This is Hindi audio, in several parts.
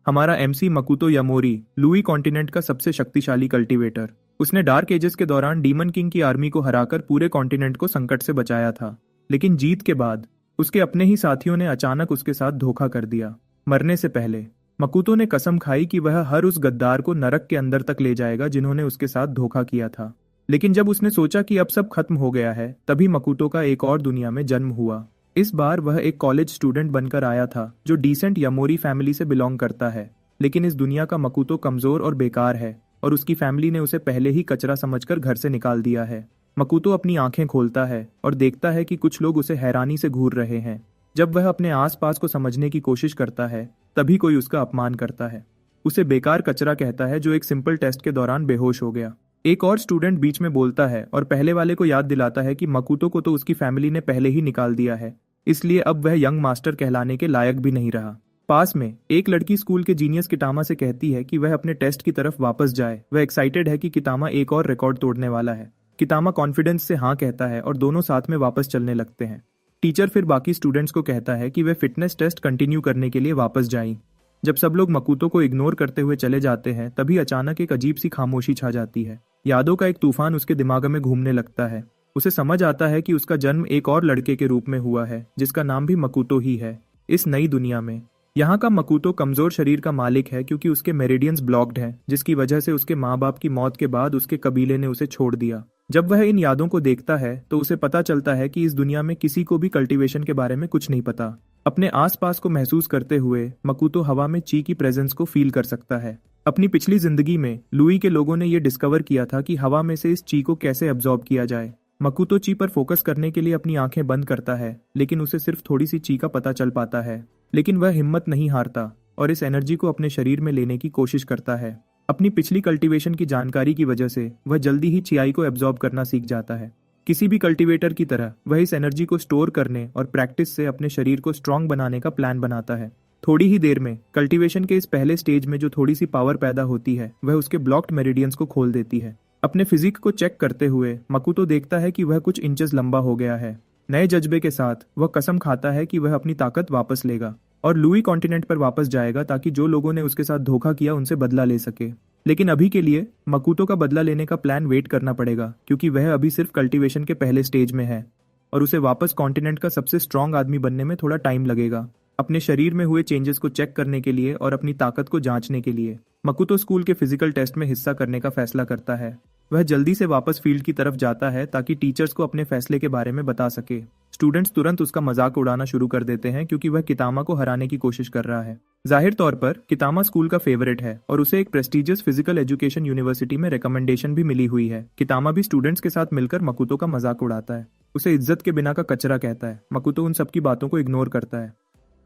हमारा एमसी मकुतो यामोरी, लुई कॉन्टिनेंट का सबसे शक्तिशाली कल्टीवेटर। उसने डार्क एजेस के दौरान डीमन किंग की आर्मी को हराकर पूरे कॉन्टिनेंट को संकट से बचाया था। लेकिन जीत के बाद उसके अपने ही साथियों ने अचानक उसके साथ धोखा कर दिया। मरने से पहले मकुतो ने कसम खाई कि वह हर उस गद्दार को नरक के अंदर तक ले जाएगा जिन्होंने उसके साथ धोखा किया था। लेकिन जब उसने सोचा कि अब सब खत्म हो गया है, तभी मकुतो का एक और दुनिया में जन्म हुआ। इस बार वह एक कॉलेज स्टूडेंट बनकर आया था जो डिसेंट यामोरी फैमिली से बिलोंग करता है। लेकिन इस दुनिया का मकुतो कमजोर और बेकार है और उसकी फैमिली ने उसे पहले ही कचरा समझकर घर से निकाल दिया है। मकुतो अपनी आंखें खोलता है और देखता है कि कुछ लोग उसे हैरानी से घूर रहे हैं। जब वह अपने आसपास को समझने की कोशिश करता है, तभी कोई उसका अपमान करता है। उसे बेकार कचरा कहता है जो एक सिंपल टेस्ट के दौरान बेहोश हो गया। एक और स्टूडेंट बीच में बोलता है और पहले वाले को याद दिलाता है कि मकुतो को तो उसकी फैमिली ने पहले ही निकाल दिया है, इसलिए अब वह यंग मास्टर कहलाने के लायक भी नहीं रहा। पास में एक लड़की स्कूल के जीनियस किटामा से कहती है कि वह अपने टेस्ट की तरफ वापस जाए। वह एक्साइटेड है कि किटामा एक और रिकॉर्ड तोड़ने वाला है। किटामा कॉन्फिडेंस से हाँ कहता है और दोनों साथ में वापस चलने लगते हैं। टीचर फिर बाकी स्टूडेंट्स को कहता है कि वे फिटनेस टेस्ट कंटिन्यू करने के लिए वापस जाएं। जब सब लोग मकुतो को इग्नोर करते हुए चले जाते हैं, तभी अचानक एक अजीब सी खामोशी छा जाती है। यादों का एक तूफान उसके दिमाग में घूमने लगता है। उसे समझ आता है कि उसका जन्म एक और लड़के के रूप में हुआ है जिसका नाम भी मकुतो ही है। इस नई दुनिया में यहाँ का मकुतो कमजोर शरीर का मालिक है क्योंकि उसके मेरिडियंस ब्लॉक्ड हैं, जिसकी वजह से उसके माँ बाप की मौत के बाद उसके कबीले ने उसे छोड़ दिया। जब वह इन यादों को देखता है तो उसे पता चलता है कि इस दुनिया में किसी को भी कल्टीवेशन के बारे में कुछ नहीं पता। अपने आसपास को महसूस करते हुए मकुतो हवा में ची की प्रेजेंस को फील कर सकता है। अपनी पिछली जिंदगी में लुई के लोगों ने यह डिस्कवर किया था कि हवा में से इस ची को कैसे अब्सॉर्ब किया जाए। मकुतो ची पर फोकस करने के लिए अपनी आंखें बंद करता है, लेकिन उसे सिर्फ थोड़ी सी ची का पता चल पाता है। लेकिन वह हिम्मत नहीं हारता और इस एनर्जी को अपने शरीर में लेने की कोशिश करता है। अपनी पिछली कल्टीवेशन की जानकारी की वजह से वह जल्दी ही चियाई को एब्जॉर्ब करना सीख जाता है। किसी भी कल्टीवेटर की तरह वह इस एनर्जी को स्टोर करने और प्रैक्टिस से अपने शरीर को स्ट्रांग बनाने का प्लान बनाता है। थोड़ी ही देर में कल्टीवेशन के इस पहले स्टेज में जो थोड़ी सी पावर पैदा होती है, वह उसके ब्लॉक्ड मेरिडियंस को खोल देती है। अपने फिजिक को चेक करते हुए मकुतो देखता है कि वह कुछ इंचेस लंबा हो गया है। नए जज्बे के साथ वह कसम खाता है कि वह अपनी ताकत वापस लेगा और लुई कॉन्टिनेंट पर वापस जाएगा ताकि जो लोगों ने उसके साथ धोखा किया उनसे बदला ले सके। लेकिन अभी के लिए मकुतो का बदला लेने का प्लान वेट करना पड़ेगा क्योंकि वह अभी सिर्फ कल्टीवेशन के पहले स्टेज में है और उसे वापस कॉन्टिनेंट का सबसे स्ट्रांग आदमी बनने में थोड़ा टाइम लगेगा। अपने शरीर में हुए चेंजेस को चेक करने के लिए और अपनी ताकत को जांचने के लिए मकुतो स्कूल के फिजिकल टेस्ट में हिस्सा करने का फैसला करता है। वह जल्दी से वापस फील्ड की तरफ जाता है ताकि टीचर्स को अपने फैसले के बारे में बता सके। स्टूडेंट्स तुरंत उसका मजाक उड़ाना शुरू कर देते हैं क्योंकि वह कितामा को हराने की कोशिश कर रहा है। जाहिर तौर पर कितामा स्कूल का फेवरेट है और उसे एक प्रेस्टिजियस फिजिकल एजुकेशन यूनिवर्सिटी में रिकमेंडेशन भी मिली हुई है। कितामा भी स्टूडेंट्स के साथ मिलकर मकुतो का मजाक उड़ाता है। उसे इज्जत के बिना का कचरा कहता है। मकुतो उन सबकी बातों को इग्नोर करता है।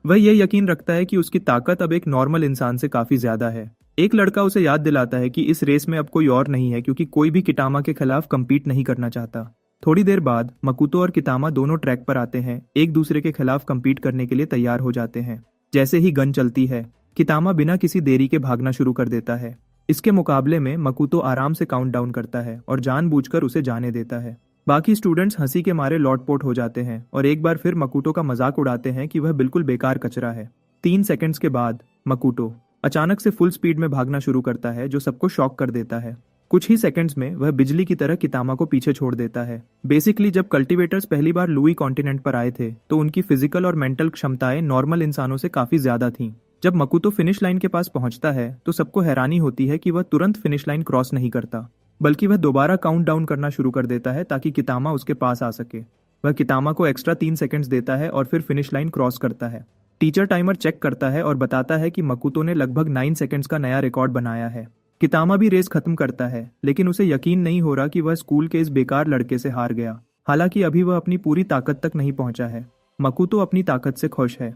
वह यह यकीन रखता है कि उसकी ताकत अब एक नॉर्मल इंसान से काफी ज्यादा है। एक लड़का उसे याद दिलाता है कि इस रेस में अब कोई और नहीं है क्योंकि कोई भी किटामा के खिलाफ कम्पीट नहीं करना चाहता। थोड़ी देर बाद मकुतो और कितामा दोनों ट्रैक पर आते हैं, एक दूसरे के खिलाफ कम्पीट करने के लिए तैयार हो जाते हैं। जैसे ही गन चलती है, कितामा बिना किसी देरी के भागना शुरू कर देता है। इसके मुकाबले में मकुतो आराम से काउंट डाउन करता है और जानबूझकर उसे जाने देता है। बाकी स्टूडेंट्स हंसी के मारे लौटपोट हो जाते हैं और एक बार फिर मकुतो का मजाक उड़ाते हैं कि वह बिल्कुल बेकार कचरा है। 3 सेकंड्स के बाद मकुतो अचानक से फुल स्पीड में भागना शुरू करता है जो सबको शॉक कर देता है। कुछ ही सेकंड्स में वह बिजली की तरह कितामा को पीछे छोड़ देता है। बेसिकली जब कल्टीवेटर्स पहली बार लुई कॉन्टिनेंट पर आए थे तो उनकी फिजिकल और मेंटल क्षमताएं नॉर्मल इंसानों से काफी ज्यादा थीं। जब मकुतो फिनिश लाइन के पास पहुंचता है तो सबको हैरानी होती है कि वह तुरंत फिनिश लाइन क्रॉस नहीं करता, बल्कि वह दोबारा काउंट डाउन करना शुरू कर देता है ताकि कितामा उसके पास आ सके। वह कितामा को एक्स्ट्रा 3 सेकंड्स देता है और फिर फिनिश लाइन क्रॉस करता है। टीचर टाइमर चेक करता है और बताता है कि मकुतो ने लगभग 9 सेकंड्स का नया रिकॉर्ड बनाया है। कितामा भी रेस खत्म करता है, लेकिन उसे यकीन नहीं हो रहा कि वह स्कूल के इस बेकार लड़के से हार गया। हालांकि अभी वह अपनी पूरी ताकत तक नहीं पहुंचा है। मकुतो अपनी ताकत से खुश है।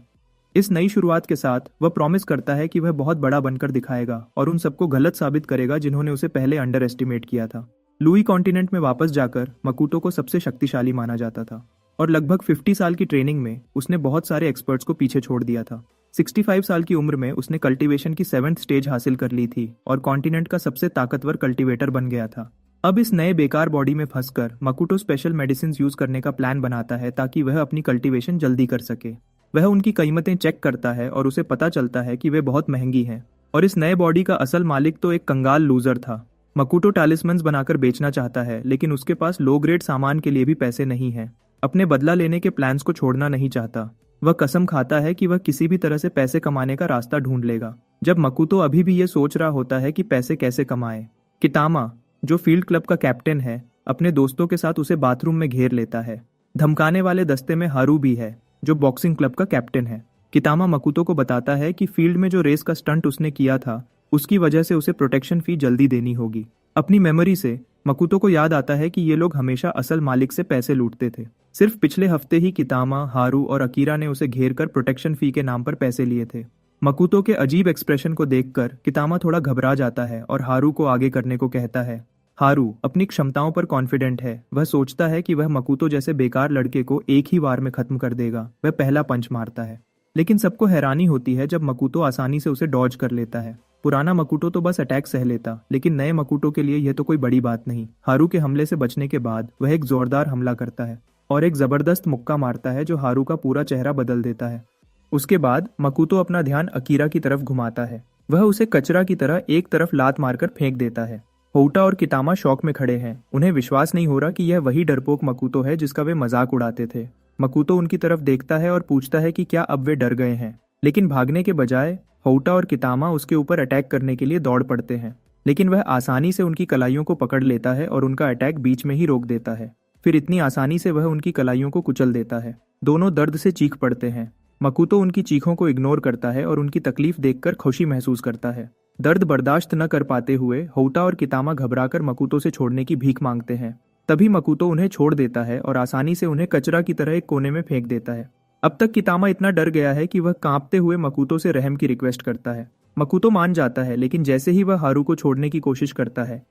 इस नई शुरुआत के साथ वह प्रॉमिस करता है कि वह बहुत बड़ा बनकर दिखाएगा और उन सबको गलत साबित करेगा जिन्होंने उसे पहले अंडर एस्टिमेट किया था। लुई कॉन्टिनेंट में वापस जाकर मकुतो को सबसे शक्तिशाली माना जाता था और लगभग 50 साल की ट्रेनिंग में उसने बहुत सारे एक्सपर्ट्स को पीछे छोड़ दिया था। 65 साल की उम्र में उसने कल्टीवेशन की 7th स्टेज हासिल कर ली थी और कॉन्टिनेंट का सबसे ताकतवर कल्टीवेटर बन गया था। अब इस नए बेकार बॉडी में फंसकर मकुतो स्पेशल मेडिसिन यूज करने का प्लान बनाता है ताकि वह अपनी कल्टीवेशन जल्दी कर सके। वह उनकी कीमतें चेक करता है और उसे पता चलता है कि वे बहुत महंगी हैं और इस नए बॉडी का असल मालिक तो एक कंगाल लूजर था। मकुटो टैलिस्मन्स बनाकर बेचना चाहता है, लेकिन उसके पास लो ग्रेड सामान के लिए भी पैसे नहीं हैं। अपने बदला लेने के प्लान्स को छोड़ना नहीं चाहता। वह कसम खाता है कि वह किसी भी तरह से पैसे कमाने का रास्ता ढूंढ लेगा। जब मकुतो अभी भी ये सोच रहा होता है कि पैसे कैसे कमाए, कितामा, जो फील्ड क्लब का कैप्टन है, अपने दोस्तों के साथ उसे बाथरूम में घेर लेता है। धमकाने वाले दस्ते में हारू भी है, जो बॉक्सिंग क्लब का कैप्टन है। कितामा मकुतो को बताता है कि फील्ड में जो रेस का स्टंट उसने किया था, उसकी वजह से उसे प्रोटेक्शन फी जल्दी देनी होगी। अपनी मेमोरी से मकुतो को याद आता है कि ये लोग हमेशा असल मालिक से पैसे लूटते थे। सिर्फ पिछले हफ्ते ही कितामा, हारू और अकीरा ने उसे घेर कर प्रोटेक्शन फी के नाम पर पैसे लिए थे। मकुतो के अजीब एक्सप्रेशन को देखकर कितामा थोड़ा घबरा जाता है और हारू को आगे करने को कहता है। हारू अपनी क्षमताओं पर कॉन्फिडेंट है। वह सोचता है कि वह मकुतो जैसे बेकार लड़के को एक ही वार में खत्म कर देगा। वह पहला पंच मारता है, लेकिन सबको हैरानी होती है जब मकुतो आसानी से उसे डॉज कर लेता है। पुराना मकुटो तो बस अटैक सह लेता, लेकिन नए मकुटो के लिए यह तो कोई बड़ी बात नहीं। हारू के हमले से बचने के बाद वह एक जोरदार हमला करता है और एक जबरदस्त मुक्का मारता है जो हारू का पूरा चेहरा बदल देता है। उसके बाद मकुतो अपना ध्यान अकीरा की तरफ घुमाता है। वह उसे कचरा की तरह एक तरफ लात मारकर फेंक देता है। होउटा और कितामा शौक में खड़े हैं। उन्हें विश्वास नहीं हो रहा कि यह वही डरपोक मकुतो है जिसका वे मजाक उड़ाते थे। मकुतो उनकी तरफ देखता है और पूछता है कि क्या अब वे डर गए हैं, लेकिन भागने के बजाय होउटा और कितामा उसके ऊपर अटैक करने के लिए दौड़ पड़ते हैं। लेकिन वह आसानी से उनकी कलाइयों को पकड़ लेता है और उनका अटैक बीच में ही रोक देता है। फिर इतनी आसानी से वह उनकी कलाइयों को कुचल देता है। दोनों दर्द से चीख पड़ते हैं। मकुतो उनकी चीखों को इग्नोर करता है और उनकी तकलीफ देखकर खुशी महसूस करता है। दर्द बर्दाश्त न कर पाते हुए होउटा और कितामा घबराकर मकुतो से छोड़ने की भीख मांगते हैं। तभी मकुतो उन्हें छोड़ देता है और आसानी से उन्हें कचरा की तरह एक कोने में फेंक देता है। अब तक कितामा इतना डर गया है कि वह कांपते हुए मकुतो से रहम की रिक्वेस्ट करता है। मकुतो मान जाता है, लेकिन जैसे ही वह हारू को छोड़ने की कोशिश करता है,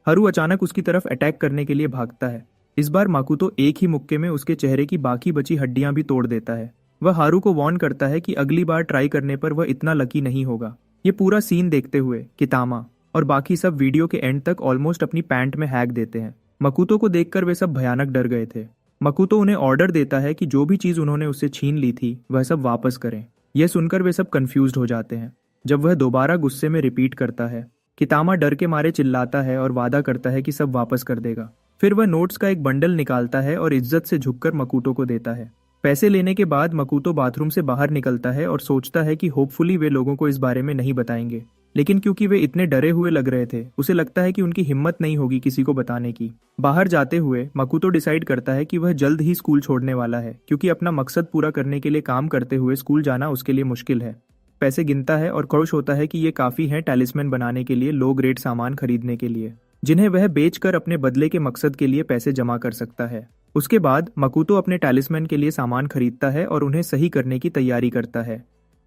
हारू अचानक उसकी तरफ अटैक करने के लिए भागता है। इस बार मकुतो एक ही मुक्के में उसके चेहरे की बाकी बची हड्डियां भी तोड़ देता है। वह हारू को वार्न करता है कि अगली बार ट्राई करने पर वह इतना लकी नहीं होगा। ये पूरा सीन देखते हुए कितामा और बाकी सब वीडियो के एंड तक ऑलमोस्ट अपनी पैंट में हैक देते हैं। मकुतो को देखकर वे सब भयानक डर गए थे। मकुतो उन्हें ऑर्डर देता है कि जो भी चीज उन्होंने उससे छीन ली थी वह सब वापस करें। यह सुनकर वे सब कंफ्यूज्ड हो जाते हैं। जब वह दोबारा गुस्से में रिपीट करता है, कितामा डर के मारे चिल्लाता है और वादा करता है कि सब वापस कर देगा। फिर वह नोट्स का एक बंडल निकालता है और इज्जत से झुककर मकुतो को देता है। पैसे लेने के बाद मकुतो बाथरूम से बाहर निकलता है और सोचता है कि होपफुली वे लोगों को इस बारे में नहीं बताएंगे। लेकिन क्योंकि वे इतने डरे हुए लग रहे थे, उसे लगता है कि उनकी हिम्मत नहीं होगी किसी को बताने की। बाहर जाते हुए मकुतो डिसाइड करता है कि वह जल्द ही स्कूल छोड़ने वाला है, क्योंकि अपना मकसद पूरा करने के लिए काम करते हुए स्कूल जाना उसके लिए मुश्किल है। पैसे गिनता है और खुश होता है कि ये काफी है टैलिस्मैन बनाने के लिए लो ग्रेड सामान खरीदने के लिए, जिन्हें वह बेचकर अपने बदले के मकसद के लिए पैसे जमा कर सकता है। उसके बाद मकुतो अपने टैलिस्मैन के लिए सामान खरीदता है और उन्हें सही करने की तैयारी करता है।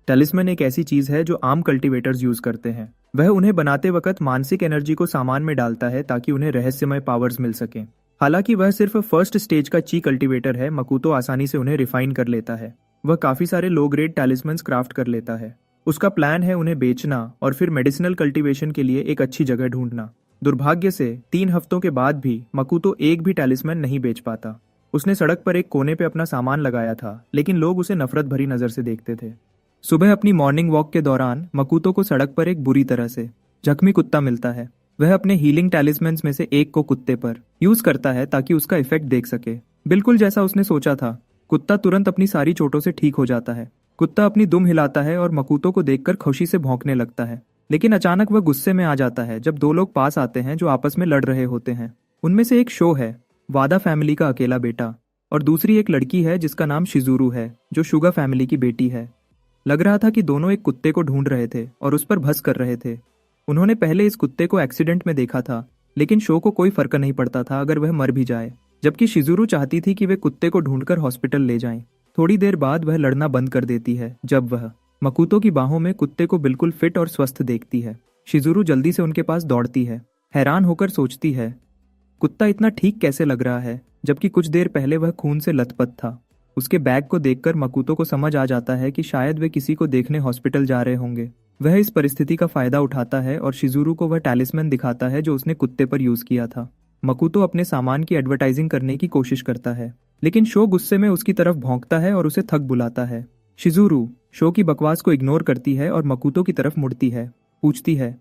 टैलिस्मैन एक ऐसी चीज है जो आम कल्टीवेटर्स यूज करते हैं। वह उन्हें बनाते वक्त मानसिक एनर्जी को सामान में डालता है ताकि उन्हें रहस्यमय पावर्स मिल सकें। हालांकि वह सिर्फ फर्स्ट स्टेज का ची कल्टीवेटर है, मकुतो आसानी से उन्हें रिफाइन कर लेता है। वह काफी सारे लो ग्रेड टैलिस्मैन्स क्राफ्ट कर लेता है। उसका प्लान है उन्हें बेचना और फिर मेडिसिनल कल्टीवेशन के लिए एक अच्छी जगह ढूंढना। दुर्भाग्य से 3 हफ्तों के बाद भी मकुतो एक भी टैलिस्मैन नहीं बेच पाता। उसने सड़क पर एक कोने पे अपना सामान लगाया था, लेकिन लोग उसे नफरत भरी नजर से देखते थे। सुबह अपनी मॉर्निंग वॉक के दौरान मकुतो को सड़क पर एक बुरी तरह से जख्मी कुत्ता मिलता है। वह अपने हीलिंग टैलिस्मैन्स में से एक को कुत्ते पर यूज करता है ताकि उसका इफेक्ट देख सके। बिल्कुल जैसा उसने सोचा था, कुत्ता तुरंत अपनी सारी चोटों से ठीक हो जाता है। कुत्ता अपनी दुम हिलाता है और मकुतो को देखकर खुशी से भौंकने लगता है। लेकिन अचानक वह गुस्से में आ जाता है जब 2 लोग पास आते हैं जो आपस में लड़ रहे होते हैं। उनमें से एक शो है, वादा फैमिली का अकेला बेटा, और दूसरी एक लड़की है जिसका नाम शिजुरू है, जो शुगा फैमिली की बेटी है। लग रहा था कि दोनों एक कुत्ते को ढूंढ रहे थे और उस पर भस कर रहे थे। उन्होंने पहले इस कुत्ते को एक्सीडेंट में देखा था, लेकिन शो को कोई फर्क नहीं पड़ता था अगर वह मर भी जाए, जबकि शिजुरू चाहती थी कि वे कुत्ते को ढूंढकर हॉस्पिटल ले जाएं। थोड़ी देर बाद वह लड़ना बंद कर देती है जब वह मकुतो की बाहों में कुत्ते को बिल्कुल फिट और स्वस्थ देखती है। शिजुरू जल्दी से उनके पास दौड़ती है, हैरान होकर सोचती है कुत्ता इतना ठीक कैसे लग रहा है, जबकि कुछ देर पहले वह खून से लथपथ था। उसके बैग को देखकर मकुतो को समझ आ जाता है कि शायद वे किसी को देखने हॉस्पिटल जा रहे होंगे। वह इस परिस्थिति का फायदा उठाता है और शिजुरू को वह टैलिस्मैन दिखाता है जो उसने कुत्ते पर यूज किया था। मकुतो अपने सामान की एडवर्टाइजिंग करने की कोशिश करता है। लेकिन शो गुस्से में उसकी तरफ भौंकता है और उसे थक बुलाता है। शिजुरू शो की बकवास को इग्नोर करती है और मकुतो की तरफ मुड़ती है। पूछती है,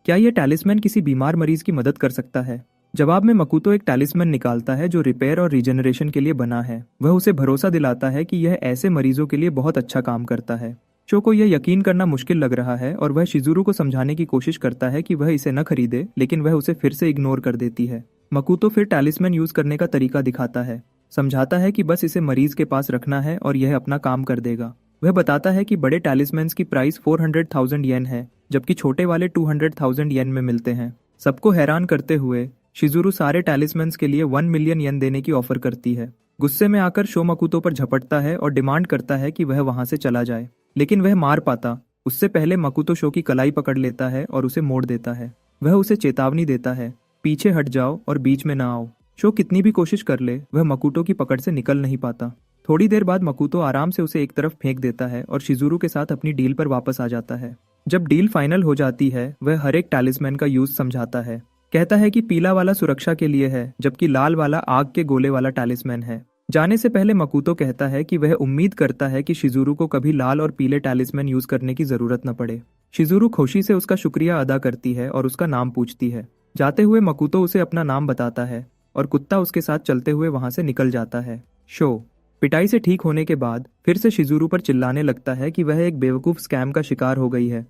क्या यह टैलिस्मैन किसी बीमार मरीज की मदद कर सकता है? जवाब में मकुतो एक टैलिस्मैन निकालता है जो रिपेयर और रीजनरेशन के लिए बना है। वह उसे भरोसा दिलाता है कि यह ऐसे मरीजों के लिए बहुत अच्छा काम करता है। शो को यह यकीन करना मुश्किल लग रहा है और वह शिजुरू को समझाने की कोशिश करता है कि वह इसे न खरीदे, लेकिन वह उसे फिर से इग्नोर कर देती है। मकुतो फिर टैलिस्मैन यूज करने का तरीका दिखाता है। समझाता है कि बस इसे मरीज के पास रखना है और यह अपना काम कर देगा। वह बताता है कि बड़े टैलिस्मैन्स की प्राइस 400,000 येन है, जबकि छोटे वाले 200,000 येन में मिलते हैं। सबको हैरान करते हुए शिजुरू सारे टैलिस्मैन्स के लिए 1 मिलियन येन देने की ऑफर करती है। गुस्से में आकर शो मकुतो पर झपटता है और डिमांड करता है कि वह वहां से चला जाए, लेकिन वह मार पाता उससे पहले मकुतो शो की कलाई पकड़ लेता है और उसे मोड़ देता है। वह उसे चेतावनी देता है, पीछे हट जाओ और बीच में ना आओ। शो कितनी भी कोशिश कर ले, वह मकुतो की पकड़ से निकल नहीं पाता। थोड़ी देर बाद मकुतो आराम से उसे एक तरफ फेंक देता है और शिजुरू के साथ अपनी डील पर वापस आ जाता है। जब डील फाइनल हो जाती है, वह हर एक टैलिस्मैन का यूज समझाता है। कहता है कि पीला वाला सुरक्षा के लिए है, जबकि लाल वाला आग के गोले वाला टैलिस्मैन है। जाने से पहले मकुतो कहता है कि वह उम्मीद करता है कि शिजुरू को कभी लाल और पीले टैलिस्मैन यूज करने की जरूरत न पड़े। शिजुरू खुशी से उसका शुक्रिया अदा करती है और उसका नाम पूछती है। जाते हुए मकुतो उसे अपना नाम बताता है और कुत्ता उसके साथ चलते हुए वहां से निकल जाता है। शो पिटाई से ठीक होने के बाद फिर से शिजुरू पर चिल्लाने लगता है कि वह एक बेवकूफ स्कैम का शिकार हो गई है।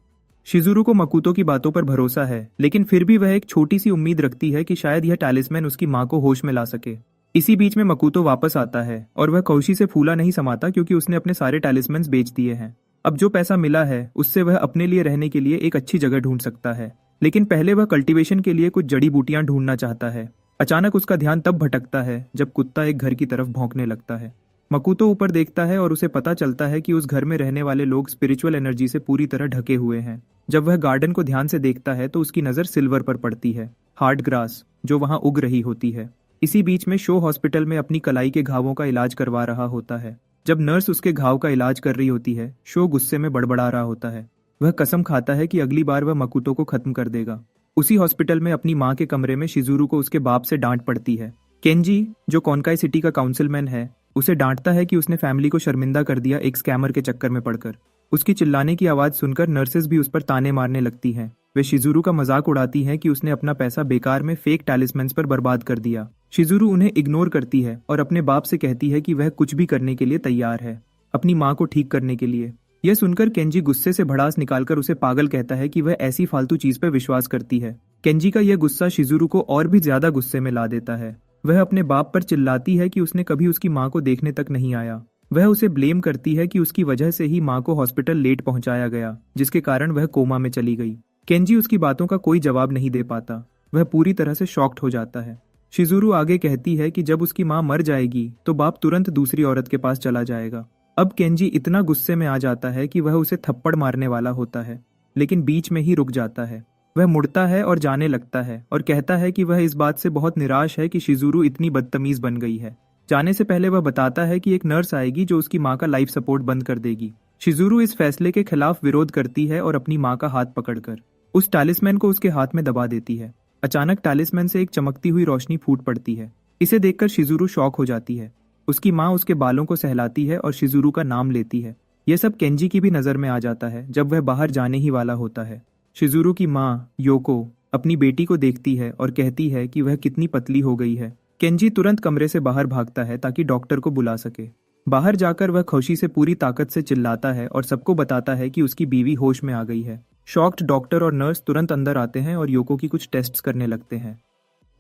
शिजुरू को मकुतो की बातों पर भरोसा है, लेकिन फिर भी वह एक छोटी सी उम्मीद रखती है कि शायद यह टैलिस्मैन उसकी माँ को होश में ला सके। इसी बीच में मकुतो वापस आता है और वह खुशी से फूला नहीं समाता, क्योंकि उसने अपने सारे टैलिस्मैन्स बेच दिए हैं। अब जो पैसा मिला है उससे वह अपने लिए रहने के लिए एक अच्छी जगह ढूंढ सकता है, लेकिन पहले वह कल्टीवेशन के लिए कुछ जड़ी बूटियां ढूंढना चाहता है। अचानक उसका ध्यान तब भटकता है जब कुत्ता एक घर की तरफ भौंकने लगता है। मकुतो ऊपर देखता है और उसे पता चलता है कि उस घर में रहने वाले लोग स्पिरिचुअल एनर्जी से पूरी तरह ढके हुए हैं। जब वह गार्डन को ध्यान से देखता है तो उसकी नजर सिल्वर पर पड़ती है, हार्ड ग्रास जो वहां उग रही होती है। इसी बीच में शो हॉस्पिटल में अपनी कलाई के घावों का इलाज करवा रहा होता है। जब नर्स उसके घाव का इलाज कर रही होती है, शो गुस्से में बड़बड़ा रहा होता है। वह कसम खाता है कि अगली बार वह मकुतो को खत्म कर देगा। उसी हॉस्पिटल में अपनी माँ के कमरे में शिजुरू को उसके बाप से डांट पड़ती है। केंजी, जो कोनकाई सिटी का काउंसिलमैन है, उसे डांटता है कि उसने फैमिली को शर्मिंदा कर दिया एक स्कैमर के चक्कर में पड़कर। उसकी चिल्लाने की आवाज सुनकर नर्सेस भी उस पर ताने मारने लगती हैं। वे शिजुरू का मजाक उड़ाती हैं कि उसने अपना पैसा बेकार में फेक टैलिस्मैन्स पर बर्बाद कर दिया। शिजुरू उन्हें इग्नोर करती है और अपने बाप से कहती है कि वह कुछ भी करने के लिए तैयार है, अपनी माँ को ठीक करने के लिए। यह सुनकर केंजी गुस्से से भड़ास निकालकर उसे पागल कहता है कि वह ऐसी फालतू चीज पर विश्वास करती है। केंजी का यह गुस्सा शिजुरू को और भी ज्यादा गुस्से में ला देता है। वह अपने बाप पर चिल्लाती है कि उसने कभी उसकी माँ को देखने तक नहीं आया। वह उसे ब्लेम करती है कि उसकी वजह से ही माँ को हॉस्पिटल लेट पहुंचाया गया, जिसके कारण वह कोमा में चली गई। केंजी उसकी बातों का कोई जवाब नहीं दे पाता। वह पूरी तरह से शॉक्ड हो जाता है। शिजुरू आगे कहती है कि जब उसकी माँ मर जाएगी तो बाप तुरंत दूसरी औरत के पास चला जाएगा। अब केंजी इतना गुस्से में आ जाता है कि वह उसे थप्पड़ मारने वाला होता है, लेकिन बीच में ही रुक जाता है। वह मुड़ता है और जाने लगता है और कहता है कि वह इस बात से बहुत निराश है कि शिजुरू इतनी बदतमीज बन गई है। जाने से पहले वह बताता है कि एक नर्स आएगी जो उसकी माँ का लाइफ सपोर्ट बंद कर देगी। शिजुरू इस फैसले के खिलाफ विरोध करती है और अपनी माँ का हाथ पकड़कर उस टैलिस्मैन को उसके हाथ में दबा देती है। अचानक टैलिस्मैन से एक चमकती हुई रोशनी फूट पड़ती है। इसे देखकर शिजुरू शॉक हो जाती है। उसकी माँ उसके बालों को सहलाती है और शिजुरू का नाम लेती है। यह सब केंजी की भी नजर में आ जाता है जब वह बाहर जाने ही वाला होता है। शिजुरू की माँ योको अपनी बेटी को देखती है और कहती है कि वह कितनी पतली हो गई है। केंजी तुरंत कमरे से बाहर भागता है ताकि डॉक्टर को बुला सके। बाहर जाकर वह खुशी से पूरी ताकत से चिल्लाता है और सबको बताता है कि उसकी बीवी होश में आ गई है। शॉक्ड डॉक्टर और नर्स तुरंत अंदर आते हैं और योको की कुछ टेस्ट्स करने लगते हैं।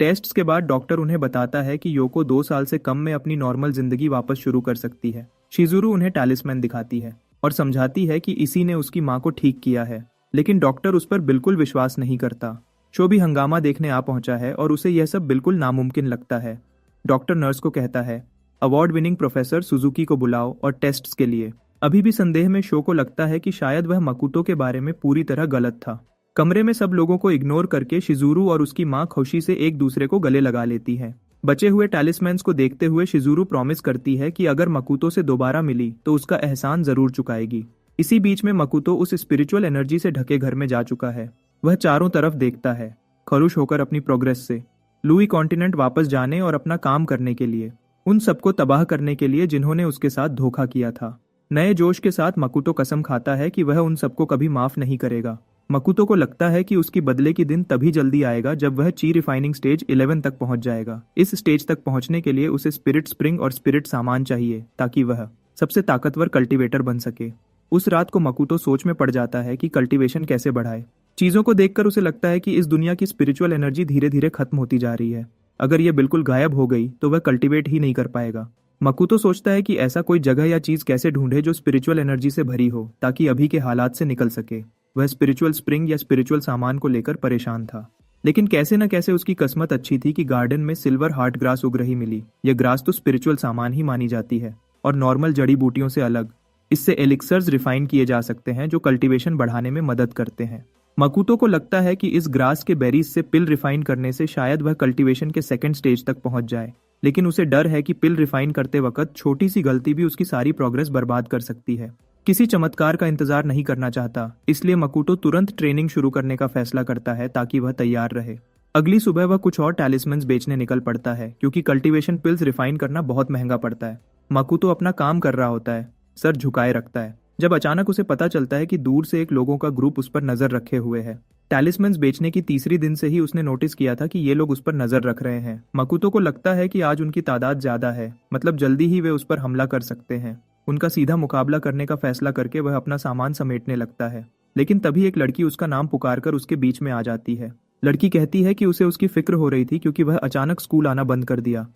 टेस्ट्स के बाद डॉक्टर उन्हें बताता है कि योको 2 साल से कम में अपनी नॉर्मल जिंदगी वापस शुरू कर सकती है। शिजुरू उन्हें टैलिस्मैन दिखाती है और समझाती है कि इसी ने उसकी माँ को ठीक किया है, लेकिन डॉक्टर उस पर बिल्कुल विश्वास नहीं करता। शो भी हंगामा देखने आ पहुंचा है और उसे यह सब बिल्कुल नामुमकिन लगता है। डॉक्टर नर्स को कहता है, अवार्ड विनिंग प्रोफेसर सुजुकी को बुलाओ और टेस्ट्स के लिए। अभी भी संदेह में शो को लगता है कि शायद वह मकुतो के बारे में पूरी तरह गलत था। कमरे में सब लोगों को इग्नोर करके शिजुरू और उसकी माँ खुशी से एक दूसरे को गले लगा लेती है। बचे हुए टैलिस्मैन्स को देखते हुए शिजुरू प्रॉमिस करती है कि अगर मकुतो से दोबारा मिली तो उसका एहसान जरूर चुकाएगी। इसी बीच में मकुतो उस स्पिरिचुअल एनर्जी से ढके घर में जा चुका है। वह चारों तरफ देखता है, खुश होकर अपनी प्रोग्रेस से लुई कॉन्टिनेंट वापस जाने और अपना काम करने के लिए। उन सबको तबाह करने के लिए जिन्होंने उसके साथ धोखा किया था। नए जोश के साथ मकुतो कसम खाता है कि वह उन सबको कभी माफ नहीं करेगा। मकुतो को लगता है कि उसकी बदले की दिन तभी जल्दी आएगा जब वह ची रिफाइनिंग स्टेज 11 तक पहुंच जाएगा। इस स्टेज तक पहुंचने के लिए उसे स्पिरिट स्प्रिंग और स्पिरिट सामान चाहिए ताकि वह सबसे ताकतवर कल्टीवेटर बन सके। उस रात को मकुतो सोच में पड़ जाता है कि कल्टीवेशन कैसे बढ़ाए। चीजों को देखकर उसे लगता है कि इस दुनिया की स्पिरिचुअल एनर्जी धीरे धीरे खत्म होती जा रही है। अगर ये बिल्कुल गायब हो गई तो वह कल्टीवेट ही नहीं कर पाएगा। मकुतो सोचता है कि ऐसा कोई जगह या चीज कैसे ढूंढे जो स्पिरिचुअल एनर्जी से भरी हो ताकि अभी के हालात से निकल सके। वह स्पिरिचुअल स्प्रिंग या स्पिरिचुअल सामान को लेकर परेशान था, लेकिन कैसे न कैसे उसकी किस्मत अच्छी थी कि गार्डन में सिल्वर हार्ट ग्रास उग रही मिली। यह ग्रास तो स्पिरिचुअल सामान ही मानी जाती है और नॉर्मल जड़ी बूटियों से अलग। इससे एलिक्सर्स रिफाइन किए जा सकते हैं जो कल्टीवेशन बढ़ाने में मदद करते हैं। मकुतो को लगता है कि इस ग्रास के बेरीज से पिल रिफाइन करने से शायद वह कल्टीवेशन के सेकंड स्टेज तक पहुंच जाए, लेकिन उसे डर है कि पिल रिफाइन करते वक्त छोटी सी गलती भी उसकी सारी प्रोग्रेस बर्बाद कर सकती है। किसी चमत्कार का इंतजार नहीं करना चाहता, इसलिए मकुतो तुरंत ट्रेनिंग शुरू करने का फैसला करता है ताकि वह तैयार रहे। अगली सुबह वह कुछ और टैलिस्मन्स बेचने निकल पड़ता है क्योंकि कल्टीवेशन पिल्स रिफाइन करना बहुत महंगा पड़ता है। मकुतो अपना काम कर रहा होता है, सर झुकाए रखता है, जब अचानक उसे पता चलता है कि दूर से एक लोगों का ग्रुप उस पर नजर रखे हुए है। टैलिस्मन्स बेचने की तीसरी दिन से ही उसने नोटिस किया था कि ये लोग उस पर नजर रख रहे हैं। मकुतो को लगता है कि आज उनकी तादाद ज्यादा है, मतलब जल्दी ही वे उस पर हमला कर सकते हैं। उनका सीधा मुकाबला करने का फैसला करके वह अपना सामान समेटने लगता है, लेकिन तभी एक लड़की उसका नाम पुकारकर उसके बीच में आ जाती है। लड़की कहती है कि उसे उसकी फिक्र हो रही थी क्योंकि वह अचानक स्कूल आना बंद कर दिया।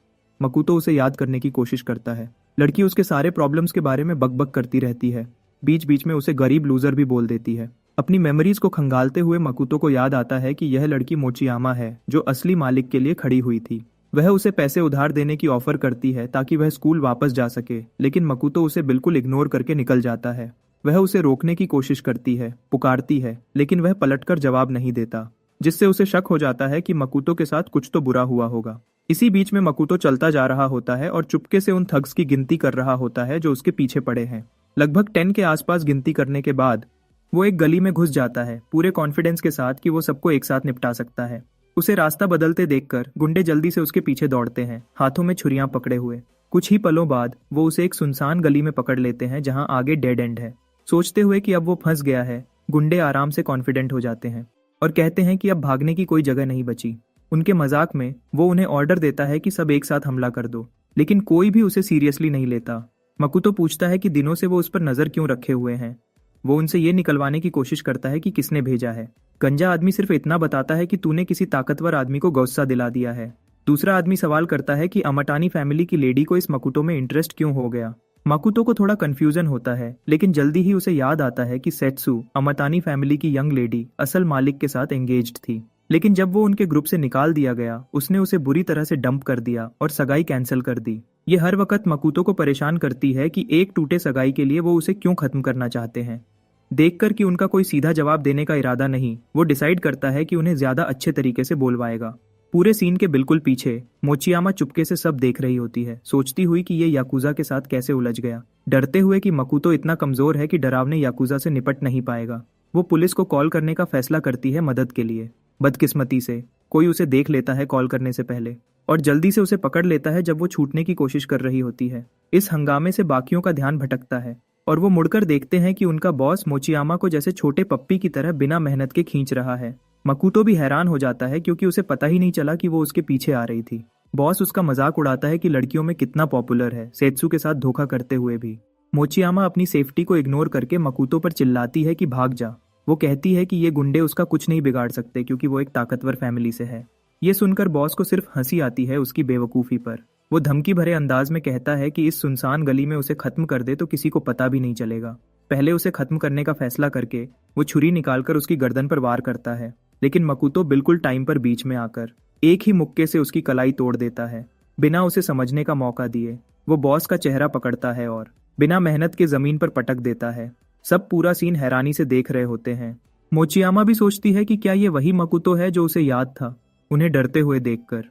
मकुतो उसे याद करने की कोशिश करता है। लड़की उसके सारे प्रॉब्लम्स के बारे में बकबक करती रहती है, बीच बीच में उसे गरीब लूजर भी बोल देती है। अपनी मेमोरीज को खंगालते हुए मकुतो को याद आता है कि यह लड़की मोचियामा है जो असली मालिक के लिए खड़ी हुई थी। वह उसे पैसे उधार देने की ऑफर करती है ताकि वह स्कूल वापस जा सके, लेकिन मकुतो उसे बिल्कुल इग्नोर करके निकल जाता है। वह उसे रोकने की कोशिश करती है, पुकारती है, लेकिन वह पलटकर जवाब नहीं देता, जिससे उसे शक हो जाता है कि मकुतो के साथ कुछ तो बुरा हुआ होगा। इसी बीच में मकुतो चलता जा रहा होता है और चुपके से उन थग्स की गिनती कर रहा होता है जो उसके पीछे पड़े हैं। लगभग 10 के आसपास गिनती करने के बाद वो एक गली में घुस जाता है, पूरे कॉन्फिडेंस के साथ कि वो सबको एक साथ निपटा सकता है। उसे रास्ता बदलते देखकर गुंडे जल्दी से उसके पीछे दौड़ते हैं, हाथों में छुरियां पकड़े हुए। कुछ ही पलों बाद वो उसे एक सुनसान गली में पकड़ लेते हैं जहां आगे डेड एंड है। सोचते हुए कि अब वो फंस गया है, गुंडे आराम से कॉन्फिडेंट हो जाते हैं और कहते हैं कि अब भागने की कोई जगह नहीं बची। उनके मजाक में वो उन्हें ऑर्डर देता है कि सब एक साथ हमला कर दो, लेकिन कोई भी उसे सीरियसली नहीं लेता। मकुतो पूछता है कि दिनों से वो उस पर नजर क्यों रखे हुए हैं। वो उनसे ये निकलवाने की कोशिश करता है कि किसने भेजा है। गंजा आदमी सिर्फ इतना बताता है कि तूने किसी ताकतवर आदमी को गुस्सा दिला दिया है। दूसरा आदमी सवाल करता है कि अमाटानी फैमिली की लेडी को इस मकुतो में इंटरेस्ट क्यों हो गया। मकुतो को थोड़ा कंफ्यूजन होता है, लेकिन जल्दी ही उसे याद आता है कि सेत्सु, अमाटानी फैमिली की यंग लेडी, असल मालिक के साथ एंगेज्ड थी। लेकिन जब वो उनके ग्रुप से निकाल दिया गया, उसने उसे बुरी तरह से डंप कर दिया और सगाई कैंसिल कर दी। ये हर वक्त मकुतो को परेशान करती है कि एक टूटे सगाई के लिए वो उसे क्यों खत्म करना चाहते हैं। देखकर कि उनका कोई सीधा जवाब देने का इरादा नहीं, वो डिसाइड करता है कि उन्हें ज्यादा अच्छे तरीके से बोलवाएगा। पूरे सीन के बिल्कुल पीछे मोचियामा चुपके से सब देख रही होती है, सोचती हुई कि ये याकुजा के साथ कैसे उलझ गया, डरते हुए कि मकुतो इतना कमजोर है कि डरावने याकुजा से निपट नहीं पाएगा। वो पुलिस को कॉल करने का फैसला करती है मदद के लिए। बदकिस्मती से कोई उसे देख लेता है कॉल करने से पहले और जल्दी से उसे पकड़ लेता है जब वो छूटने की कोशिश कर रही होती है। इस हंगामे से बाकियों का ध्यान भटकता है और वो मुड़कर देखते हैं कि उनका बॉस मोचियामा को जैसे छोटे पप्पी की तरह बिना मेहनत के खींच रहा है। मकुतो भी हैरान हो जाता है क्योंकि उसे पता ही नहीं चला कि वो उसके पीछे आ रही थी। बॉस उसका मजाक उड़ाता है कि लड़कियों में कितना पॉपुलर है, सेत्सु के साथ धोखा करते हुए भी। मोचियामा अपनी सेफ्टी को इग्नोर करके मकुतो पर चिल्लाती है कि भाग जा। वो कहती है कि ये गुंडे उसका कुछ नहीं बिगाड़ सकते क्योंकि वो एक ताकतवर फैमिली से है। ये सुनकर बॉस को सिर्फ हंसी आती है उसकी बेवकूफ़ी पर। वो धमकी भरे अंदाज में कहता है कि इस सुनसान गली में उसे खत्म कर दे तो किसी को पता भी नहीं चलेगा। पहले उसे खत्म करने का फैसला करके वो छुरी निकालकर उसकी गर्दन पर वार करता है, लेकिन मकुतो बिल्कुल टाइम पर बीच में आकर एक ही मुक्के से उसकी कलाई तोड़ देता है, बिना उसे समझने का मौका दिए। वो बॉस का चेहरा पकड़ता है और बिना मेहनत के जमीन पर पटक देता है। सब पूरा सीन हैरानी से देख रहे होते हैं। मोचियामा भी सोचती है कि क्या ये वही मकुतो है जो उसे याद था, उन्हें डरते हुए देखकर।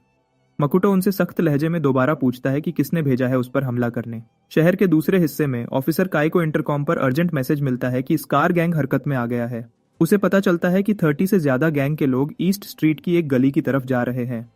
मकुतो उनसे सख्त लहजे में दोबारा पूछता है कि किसने भेजा है उस पर हमला करने। शहर के दूसरे हिस्से में ऑफिसर काय को इंटरकॉम पर अर्जेंट मैसेज मिलता है कि स्कार गैंग हरकत में आ गया है। उसे पता चलता है कि 30 से ज्यादा गैंग के लोग ईस्ट स्ट्रीट की एक गली की तरफ जा रहे हैं।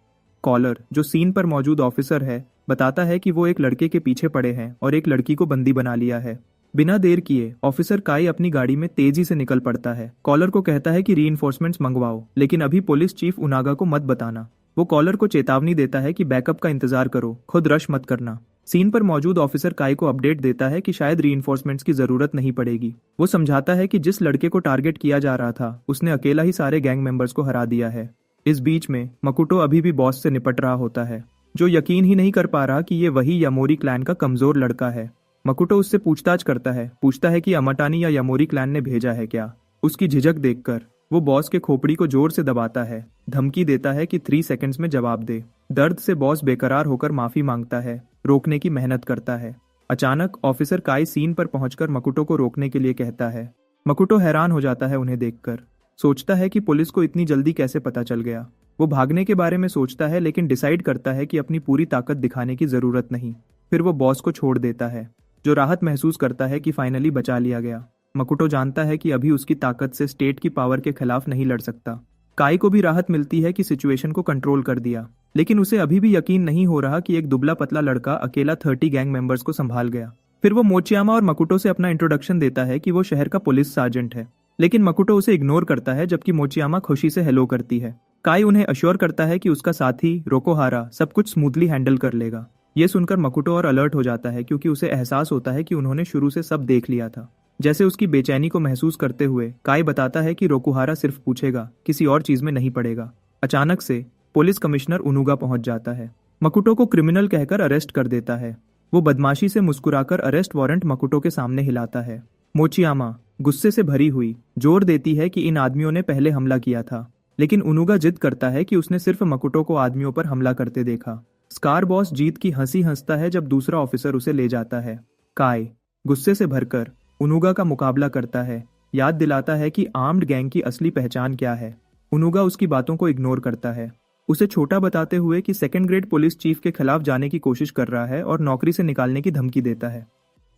कॉलर, जो सीन पर मौजूद ऑफिसर है, बताता है कि वो एक लड़के के पीछे पड़े हैं और एक लड़की को बंदी बना लिया है। बिना देर किए ऑफिसर काई अपनी गाड़ी में तेजी से निकल पड़ता है। कॉलर को कहता है कि रीइंफोर्समेंट्स मंगवाओ, लेकिन अभी पुलिस चीफ उनागा को मत बताना। वो कॉलर को चेतावनी देता है कि बैकअप का इंतजार करो, खुद रश मत करना। सीन पर मौजूद ऑफिसर काई को अपडेट देता है कि शायद रीइंफोर्समेंट्स की जरूरत नहीं पड़ेगी। वो समझाता है कि जिस लड़के को टारगेट किया जा रहा था उसने अकेला ही सारे गैंग मेंबर्स को हरा दिया है। इस बीच में मकुटो अभी भी बॉस से निपट रहा होता है, जो यकीन ही नहीं कर पा रहा कि ये वही यामोरी क्लैन का कमजोर लड़का है। मकुटो उससे पूछताछ करता है कि अमाटानी या यामोरी क्लैन ने भेजा है क्या। उसकी झिझक देखकर वो बॉस के खोपड़ी को जोर से दबाता है, धमकी देता है कि 3 सेकंड्स में जवाब दे। दर्द से बॉस बेकरार होकर माफी मांगता है, रोकने की मेहनत करता है। अचानक ऑफिसर काई सीन पर पहुंचकर मकुटो को रोकने के लिए कहता है। मकुटो हैरान हो जाता है उन्हें देखकर, सोचता है कि पुलिस को इतनी जल्दी कैसे पता चल गया। वो भागने के बारे में सोचता है, लेकिन डिसाइड करता है कि अपनी पूरी ताकत दिखाने की जरूरत नहीं। फिर वो बॉस को छोड़ देता है, जो राहत महसूस करता है कि फाइनली बचा लिया गया। मकुटो जानता है कि अभी उसकी ताकत से स्टेट की पावर के खिलाफ नहीं लड़ सकता। काई को भी राहत मिलती है कि सिचुएशन को कंट्रोल कर दिया, लेकिन उसे अभी भी यकीन नहीं हो रहा कि एक दुबला पतला लड़का अकेला 30 गैंग मेंबर्स को संभाल गया। फिर वो मोचियामा और मकुटो से अपना इंट्रोडक्शन देता है कि वो शहर का पुलिस सार्जेंट है, लेकिन मकुटो उसे इग्नोर करता है, जबकि मोचियामा खुशी से हेलो करती है। काई उन्हें अश्योर करता है कि उसका साथी रोकोहारा सब कुछ स्मूथली हैंडल कर लेगा। ये सुनकर मकुटो और अलर्ट हो जाता है, क्योंकि उसे एहसास होता है कि उन्होंने शुरू से सब देख लिया था। जैसे उसकी बेचैनी को महसूस करते हुए काई बताता है कि रोकुहारा सिर्फ पूछेगा, किसी और चीज में नहीं पड़ेगा। अचानक से पुलिस कमिश्नर उनुगा पहुंच जाता है, मकुटो को क्रिमिनल कहकर अरेस्ट कर देता है। वो बदमाशी से मुस्कुराकर अरेस्ट वारंट मकुटो के सामने हिलाता है। मोचियामा गुस्से से भरी हुई जोर देती है कि इन आदमियों ने पहले हमला किया था, लेकिन उनुगा जिद करता है कि उसने सिर्फ मकुटो को आदमियों पर हमला करते देखा। स्कार बॉस जीत की हंसी हंसता है जब दूसरा ऑफिसर उसे ले जाता है। काई गुस्से से भरकर उनुगा का मुकाबला करता है, याद दिलाता है कि आर्म्ड गैंग की असली पहचान क्या है। उनुगा उसकी बातों को इग्नोर करता है, उसे छोटा बताते हुए कि सेकंड ग्रेड पुलिस चीफ के खिलाफ जाने की कोशिश कर रहा है और नौकरी से निकालने की धमकी देता है।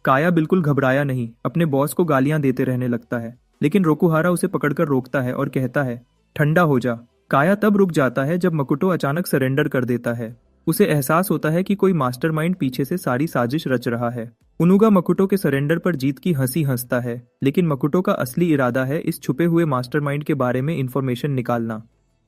काया बिल्कुल घबराया नहीं, अपने बॉस को गालियां देते रहने लगता है, लेकिन रोकुहारा उसे पकड़कर रोकता है और कहता है, ठंडा हो जा। काया तब रुक जाता है जब मकुटो अचानक सरेंडर कर देता है। उसे एहसास होता है कि कोई मास्टरमाइंड पीछे से सारी साजिश रच रहा है। उनुगा मकुटो के सरेंडर पर जीत की हंसी हंसता है, लेकिन मकुटो का असली इरादा है इस छुपे हुए मास्टरमाइंड के बारे में इंफॉर्मेशन निकालना।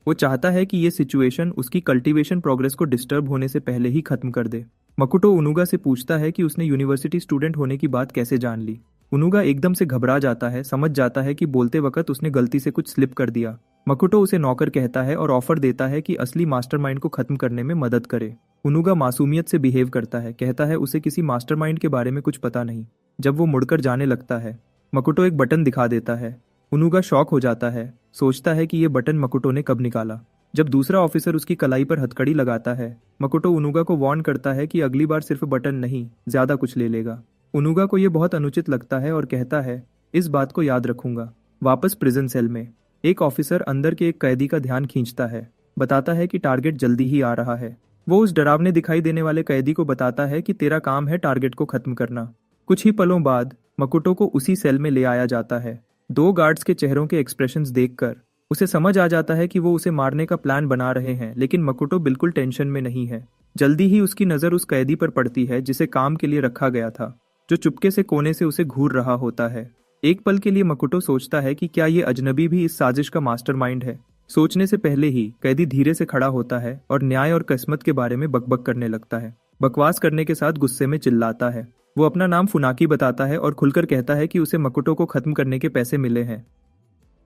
वो चाहता है कि ये सिचुएशन उसकी कल्टीवेशन प्रोग्रेस को डिस्टर्ब होने से पहले ही खत्म कर दे। मकुटो उनुगा से पूछता है कि उसने यूनिवर्सिटी स्टूडेंट होने की बात कैसे जान ली। उनुगा एकदम से घबरा जाता है, समझ जाता है कि बोलते वक्त उसने गलती से कुछ स्लिप कर दिया। मकुटो उसे नौकर कहता है और ऑफर देता है कि असली मास्टरमाइंड को खत्म करने में मदद करे। उनुगा मासूमियत से बिहेव करता है, कहता है उसे किसी मास्टरमाइंड के बारे में कुछ पता नहीं। जब वो मुड़कर जाने लगता है, मकुटो एक बटन दिखा देता है। उनुगा शॉक हो जाता है, सोचता है कि ये बटन मकुटो ने कब निकाला। जब दूसरा ऑफिसर उसकी कलाई पर हथकड़ी लगाता है, मकुटो उनुगा को वार्न करता है कि अगली बार सिर्फ बटन नहीं, ज्यादा कुछ ले लेगा। उनुगा को यह बहुत अनुचित लगता है और कहता है, इस बात को याद रखूंगा। वापस प्रिजन सेल में एक ऑफिसर अंदर के एक कैदी का ध्यान खींचता है, बताता है कि टारगेट जल्दी ही आ रहा है। वो उस डरावने दिखाई देने वाले कैदी को बताता है कि तेरा काम है टारगेट को खत्म करना। कुछ ही पलों बाद मकुटो को उसी सेल में ले आया जाता है। 2 गार्ड्स के चेहरों के एक्सप्रेशंस देखकर उसे समझ आ जाता है कि वो उसे मारने का प्लान बना रहे हैं, लेकिन मकुटो बिल्कुल टेंशन में नहीं है। जल्दी ही उसकी नजर उस कैदी पर पड़ती है जिसे काम के लिए रखा गया था, जो चुपके से कोने से उसे घूर रहा होता है। एक पल के लिए मकुटो सोचता है कि क्या ये अजनबी भी इस साजिश का मास्टरमाइंड है। सोचने से पहले ही कैदी धीरे से खड़ा होता है और न्याय और किस्मत के बारे में बकबक करने लगता है। बकवास करने के साथ गुस्से में चिल्लाता है। वो अपना नाम फुनाकी बताता है और खुलकर कहता है कि उसे मकुटो को खत्म करने के पैसे मिले हैं।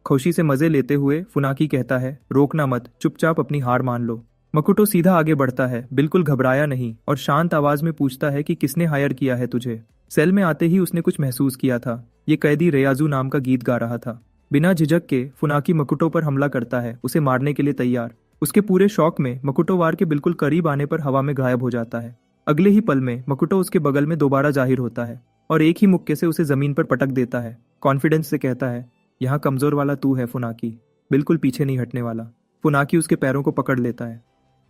खुशी से मजे लेते हुए फुनाकी कहता है, रोकना मत, चुपचाप अपनी हार मान लो। मकुटो सीधा आगे बढ़ता है, बिल्कुल घबराया नहीं, और शांत आवाज में पूछता है कि किसने हायर किया है तुझे। सेल में आते ही उसने कुछ महसूस किया था। ये कैदी रेयाजू नाम का गीत गा रहा था। बिना झिझक के फुनाकी मकुटो पर हमला करता है, उसे मारने के लिए तैयार। उसके पूरे शौक में मकुटो वार के बिल्कुल करीब आने पर हवा में गायब हो जाता है। अगले ही पल में मकुटो उसके बगल में दोबारा जाहिर होता है और एक ही मुक्के से उसे जमीन पर पटक देता है। कॉन्फिडेंस से कहता है, यहाँ कमजोर वाला तू है फुनाकी, बिल्कुल पीछे नहीं हटने वाला। फुनाकी उसके पैरों को पकड़ लेता है,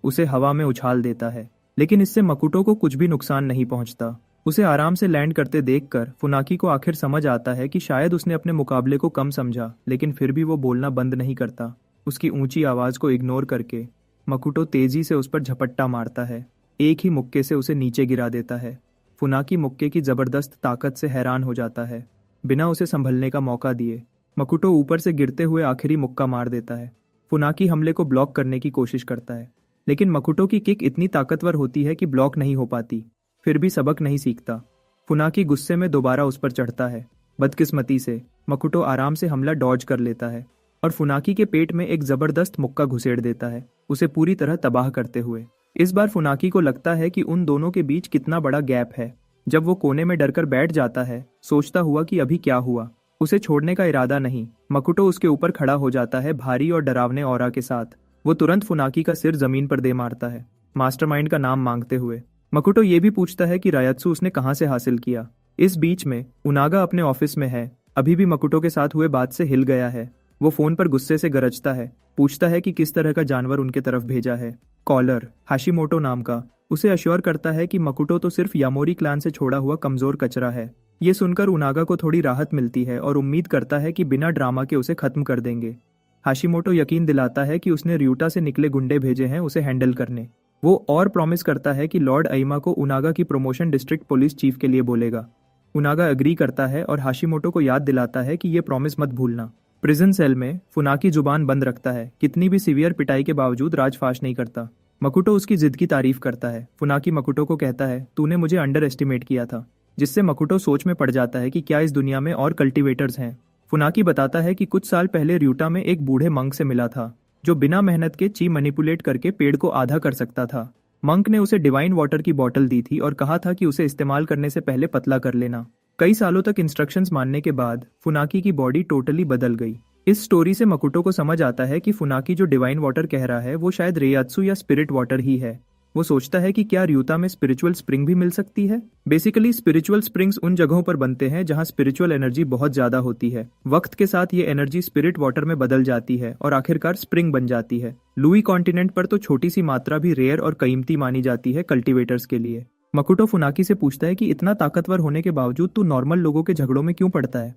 उसे हवा में उछाल देता है, लेकिन इससे मकुटो को कुछ भी नुकसान नहीं पहुंचता। उसे आराम से लैंड करते देखकर फुनाकी को आखिर समझ आता है कि शायद उसने अपने मुकाबले को कम समझा, लेकिन फिर भी वो बोलना बंद नहीं करता। उसकी ऊंची आवाज को इग्नोर करके मकुटो तेजी से उस पर झपट्टा मारता है। एक ही मुक्के से उसे नीचे गिरा देता है। फुनाकी मुक्के की जबरदस्त ताकत से हैरान हो जाता है। बिना उसे संभलने का मौका दिए मकुटो ऊपर से गिरते हुए आखिरी मुक्का मार देता है। फुनाकी हमले को ब्लॉक करने की कोशिश करता है, लेकिन मकुटो की किक इतनी ताकतवर होती है कि ब्लॉक नहीं हो पाती। फिर भी सबक नहीं सीखता। फुनाकी गुस्से में दोबारा उस पर चढ़ता है। बदकिस्मती से मकुटो आराम से हमला डॉज कर लेता है और फुनाकी के पेट में एक जबरदस्त मुक्का घुसेड़ देता है, उसे पूरी तरह तबाह करते हुए। इस बार फुनाकी को लगता है कि उन दोनों के बीच कितना बड़ा गैप है। जब वो कोने में डरकर बैठ जाता है, सोचता हुआ कि अभी क्या हुआ। उसे छोड़ने का इरादा नहीं, मकुटो उसके ऊपर खड़ा हो जाता है भारी और डरावने ऑरा के साथ। वो तुरंत फुनाकी का सिर जमीन पर दे मारता है, मास्टरमाइंड का नाम मांगते हुए। मकुटो ये भी पूछता है कि रायत्सु उसने कहाँ से हासिल किया। इस बीच में उनागा अपने ऑफिस में है, अभी भी मकुटो के साथ हुए बात से हिल गया है। वो फोन पर गुस्से से गरजता है, पूछता है कि किस तरह का जानवर उनके तरफ भेजा है। कॉलर हाशिमोटो नाम का उसे अश्योर करता है कि मकुटो तो सिर्फ यामोरी क्लान से छोड़ा हुआ कमजोर कचरा है। ये सुनकर उनागा को थोड़ी राहत मिलती है और उम्मीद करता है कि बिना ड्रामा के उसे खत्म कर देंगे। हाशिमोटो यकीन दिलाता है कि उसने ryuta से निकले गुंडे भेजे हैं उसे हैंडल करने। वो और प्रॉमिस करता है कि लॉर्ड अइमा को उनागा की प्रमोशन डिस्ट्रिक्ट पुलिस चीफ के लिए बोलेगा। उनागा एग्री करता है और हाशिमोटो को याद दिलाता है कि ये प्रॉमिस मत भूलना। प्रिजन सेल में फुनाकी जुबान बंद रखता है, कितनी भी सीवियर पिटाई के बावजूद राजफाश नहीं करता। मकुटो उसकी जिद की तारीफ करता है। फुनाकी मकुटो को कहता है, तूने मुझे अंडर एस्टिमेट किया था, जिससे मकुटो सोच में पड़ जाता है कि क्या इस दुनिया में और कल्टीवेटर्स हैं। फुनाकी बताता है कि कुछ साल पहले ryuta में एक बूढ़े मंक से मिला था, जो बिना मेहनत के ची मैनिपुलेट करके पेड़ को आधा कर सकता था। मंक ने उसे डिवाइन वाटर की बोतल दी थी और कहा था कि उसे इस्तेमाल करने से पहले पतला कर लेना। कई सालों तक इंस्ट्रक्शंस मानने के बाद फुनाकी की बॉडी टोटली बदल गई। इस स्टोरी से मकुटो को समझ आता है कि फुनाकी जो डिवाइन वाटर कह रहा है वो शायद रेयात्सु या स्पिरिट वाटर ही है। वो सोचता है कि क्या ryuta में स्पिरिचुअल स्प्रिंग भी मिल सकती है। बेसिकली स्पिरिचुअल स्प्रिंग्स उन जगहों पर बनते हैं जहां स्पिरिचुअल एनर्जी बहुत ज्यादा होती है। वक्त के साथ ये एनर्जी स्पिरिट वाटर में बदल जाती है और आखिरकार स्प्रिंग बन जाती है। लुई कॉन्टिनेंट पर तो छोटी सी मात्रा भी रेयर और कीमती मानी जाती है कल्टीवेटर्स के लिए। मकुटो फुनाकी से पूछता है कि इतना ताकतवर होने के बावजूद तू नॉर्मल लोगों के झगड़ों में क्यों पड़ता है।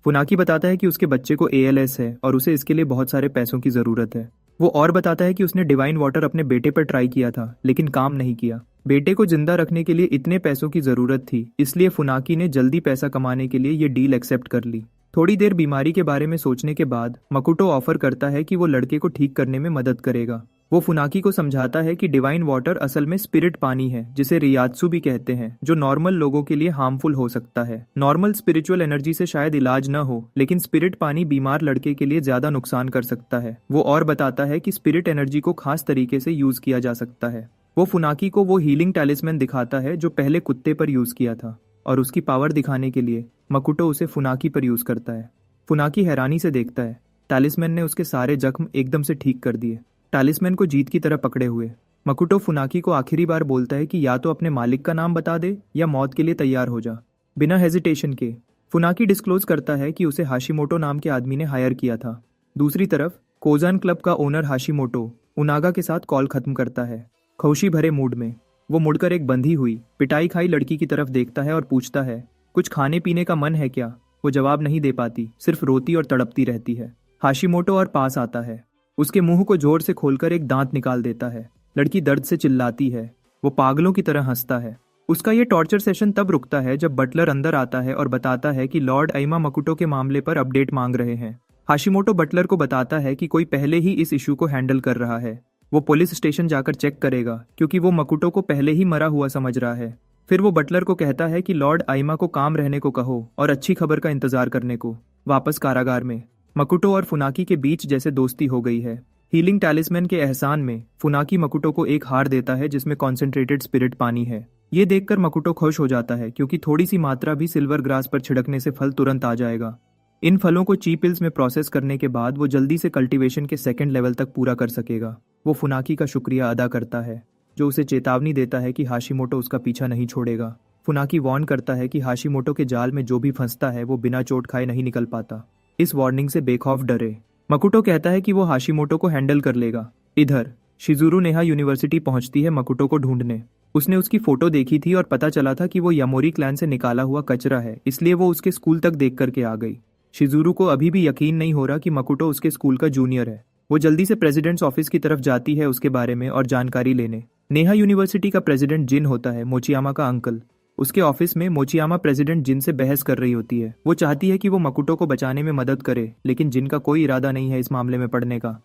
फुनाकी बताता है कि उसके बच्चे को ALS है और उसे इसके लिए बहुत सारे पैसों की जरूरत है। वो और बताता है कि उसने डिवाइन वाटर अपने बेटे पर ट्राई किया था, लेकिन काम नहीं किया। बेटे को जिंदा रखने के लिए इतने पैसों की जरूरत थी, इसलिए फुनाकी ने जल्दी पैसा कमाने के लिए ये डील एक्सेप्ट कर ली। थोड़ी देर बीमारी के बारे में सोचने के बाद मकुटो ऑफर करता है कि वो लड़के को ठीक करने में मदद करेगा। वो फुनाकी को समझाता है कि डिवाइन वाटर असल में स्पिरिट पानी है, जिसे रियात्सु भी कहते हैं, जो नॉर्मल लोगों के लिए हार्मफुल हो सकता है। नॉर्मल स्पिरिचुअल एनर्जी से शायद इलाज न हो, लेकिन स्पिरिट पानी बीमार लड़के के लिए ज्यादा नुकसान कर सकता है। वो और बताता है कि स्पिरिट एनर्जी को खास तरीके से यूज किया जा सकता है। वो फुनाकी को वो हीलिंग टैलिस्मैन दिखाता है जो पहले कुत्ते पर यूज किया था, और उसकी पावर दिखाने के लिए मकुटो उसे फुनाकी पर यूज करता है। फुनाकी हैरानी से देखता है, टैलिस्मैन ने उसके सारे जख्म एकदम से ठीक कर दिए, टैलिस्मैन को जीत की तरह पकड़े हुए। मकुटो फुनाकी को आखिरी बार बोलता है कि या तो अपने मालिक का नाम बता दे या मौत के लिए तैयार हो जा। बिना हेजिटेशन के फुनाकी डिस्क्लोज करता है कि उसे हाशिमोटो नाम के आदमी ने हायर किया था। दूसरी तरफ कोजान क्लब का ओनर हाशिमोटो उनागा के साथ कॉल खत्म करता है। खुशी भरे मूड में वो मुड़कर एक बंधी हुई पिटाई खाई लड़की की तरफ देखता है और पूछता है, कुछ खाने पीने का मन है क्या। वो जवाब नहीं दे पाती, सिर्फ रोती और तड़पती रहती है। हाशिमोटो और पास आता है, उसके मुंह को जोर से खोलकर एक दांत निकाल देता है। लड़की दर्द से चिल्लाती है। वो पागलों की तरह हंसता है। उसका ये टॉर्चर सेशन तब रुकता है जब बटलर अंदर आता है और बताता है कि लॉर्ड अइमा मकुटो के मामले पर अपडेट मांग रहे हैं। हाशिमोटो बटलर को बताता है कि कोई पहले ही इस इशू को हैंडल कर रहा है। वो पुलिस स्टेशन जाकर चेक करेगा, क्योंकि वो मकुटो को पहले ही मरा हुआ समझ रहा है। फिर वो बटलर को कहता है कि लॉर्ड अइमा को काम रहने को कहो और अच्छी खबर का इंतजार करने को। वापस कारागार में मकुटो और फुनाकी के बीच जैसे दोस्ती हो गई है। हीलिंग टैलिस्मैन के एहसान में फुनाकी मकुटो को एक हार देता है जिसमें कॉन्सेंट्रेटेड स्पिरिट पानी है। ये देखकर मकुटो खुश हो जाता है, क्योंकि थोड़ी सी मात्रा भी सिल्वर ग्रास पर छिड़कने से फल तुरंत आ जाएगा। इन फलों को ची पिल्स में प्रोसेस करने के बाद वो जल्दी से कल्टीवेशन के सेकंड लेवल तक पूरा कर सकेगा। वो फुनाकी का शुक्रिया अदा करता है, जो उसे चेतावनी देता है कि हाशिमोटो उसका पीछा नहीं छोड़ेगा। फुनाकी वार्न करता है कि हाशिमोटो के जाल में जो भी फंसता है वो बिना चोट खाए नहीं निकल पाता। इस वार्निंग से बेखौफ डरे। मकुटो कहता है कि वो हाशिमोटो को हैंडल कर लेगा। इधर शिजुरू नेहा यूनिवर्सिटी पहुंचती है मकुटो को ढूंढने। उसने उसकी फोटो देखी थी और पता चला था कि वो यामोरी क्लैन से निकाला हुआ कचरा है, इसलिए वो उसके स्कूल तक देख करके आ गई। शिजुरू को अभी भी यकीन नहीं हो रहा कि मकुटो उसके स्कूल का जूनियर है। वो जल्दी से प्रेसिडेंट्स ऑफिस की तरफ जाती है उसके बारे में और जानकारी लेने। नेहा यूनिवर्सिटी का प्रेसिडेंट जिन होता है मोचियामा का अंकल। उसके ऑफिस में मोचियामा प्रेसिडेंट जिन से बहस कर रही होती है। वो चाहती है कि वो मकुटो को बचाने में मदद करे, लेकिन जिन का कोई इरादा नहीं है इस मामले में पड़ने का।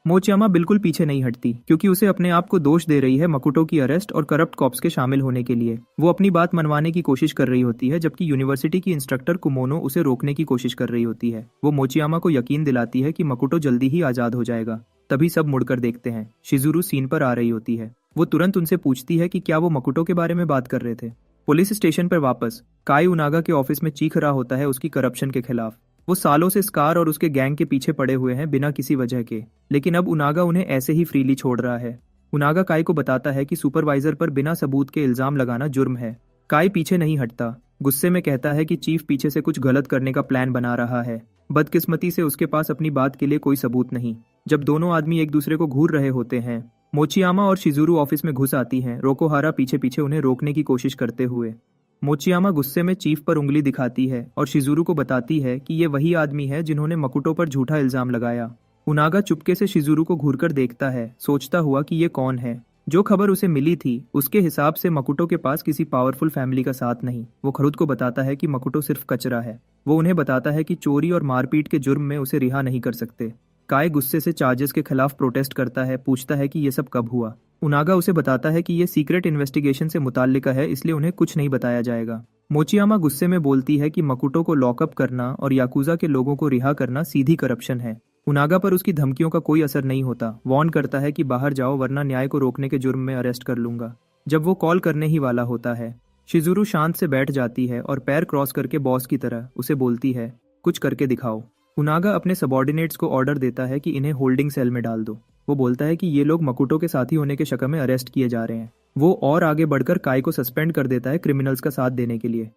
मोचियामा बिल्कुल पीछे नहीं हटती, क्योंकि उसे अपने आप को दोष दे रही है मकुटो की अरेस्ट और करप्ट कॉप्स के शामिल होने के लिए। वो अपनी बात मनवाने की कोशिश कर रही होती है, जबकि यूनिवर्सिटी की इंस्ट्रक्टर कुमोनो उसे रोकने की कोशिश कर रही होती है। वो मोचियामा को यकीन दिलाती है कि मकुटो जल्दी ही आजाद हो जाएगा। तभी सब मुड़कर देखते हैं, शिजुरू सीन पर आ रही होती है। वो तुरंत उनसे पूछती है कि क्या वो मकुटो के बारे में बात कर रहे थे। पुलिस स्टेशन पर वापस काई उनागा के ऑफिस में चीख रहा होता है उसकी करप्शन के खिलाफ। वो सालों से स्कार और उसके गैंग के पीछे पड़े हुए हैं बिना किसी वजह के, लेकिन अब उनागा उन्हें ऐसे ही फ्रीली छोड़ रहा है। उनागा काई को बताता है कि सुपरवाइजर पर बिना सबूत के इल्जाम लगाना जुर्म है। काई पीछे नहीं हटता, गुस्से में कहता है कि चीफ पीछे से कुछ गलत करने का प्लान बना रहा है। बदकिस्मती से उसके पास अपनी बात के लिए कोई सबूत नहीं। जब दोनों आदमी एक दूसरे को घूर रहे होते हैं, मोचियामा और शिजुरू ऑफिस में घुस आती हैं, रोकोहारा पीछे पीछे उन्हें रोकने की कोशिश करते हुए। मोचियामा गुस्से में चीफ पर उंगली दिखाती है और शिजुरू को बताती है कि ये वही आदमी है जिन्होंने मकुटो पर झूठा इल्जाम लगाया। उनागा चुपके से शिजुरू को घूरकर देखता है, सोचता हुआ कि ये कौन है। जो खबर उसे मिली थी उसके हिसाब से मकुटो के पास किसी पावरफुल फैमिली का साथ नहीं। वो खुद को बताता है कि मकुटो सिर्फ कचरा है। वो उन्हें बताता है कि चोरी और मारपीट के जुर्म में उसे रिहा नहीं कर सकते। काय गुस्से से चार्जेस के खिलाफ प्रोटेस्ट करता है, पूछता है कि ये सब कब हुआ। उनागा उसे बताता है कि ये सीक्रेट इन्वेस्टिगेशन से मुताल्लिका है, इसलिए उन्हें कुछ नहीं बताया जाएगा। मोचियामा गुस्से में बोलती है कि मकुटो को लॉकअप करना और याकुजा के लोगों को रिहा करना सीधी करप्शन है। उनागा पर उसकी धमकियों का कोई असर नहीं होता। वॉर्न करता है कि बाहर जाओ वरना न्याय को रोकने के जुर्म में अरेस्ट कर लूंगा। जब वो कॉल करने ही वाला होता है, शिजुरू शांत से बैठ जाती है और पैर क्रॉस करके बॉस की तरह उसे बोलती है, कुछ करके दिखाओ। उनागा अपने सबॉर्डिनेट्स को ऑर्डर देता है कि इन्हें होल्डिंग सेल में डाल दो। वो बोलता है कि ये लोग मकुटो के साथी होने के शक में अरेस्ट किए जा रहे हैं। वो और आगे बढ़कर काई को सस्पेंड कर देता है क्रिमिनल्स का साथ देने के लिए।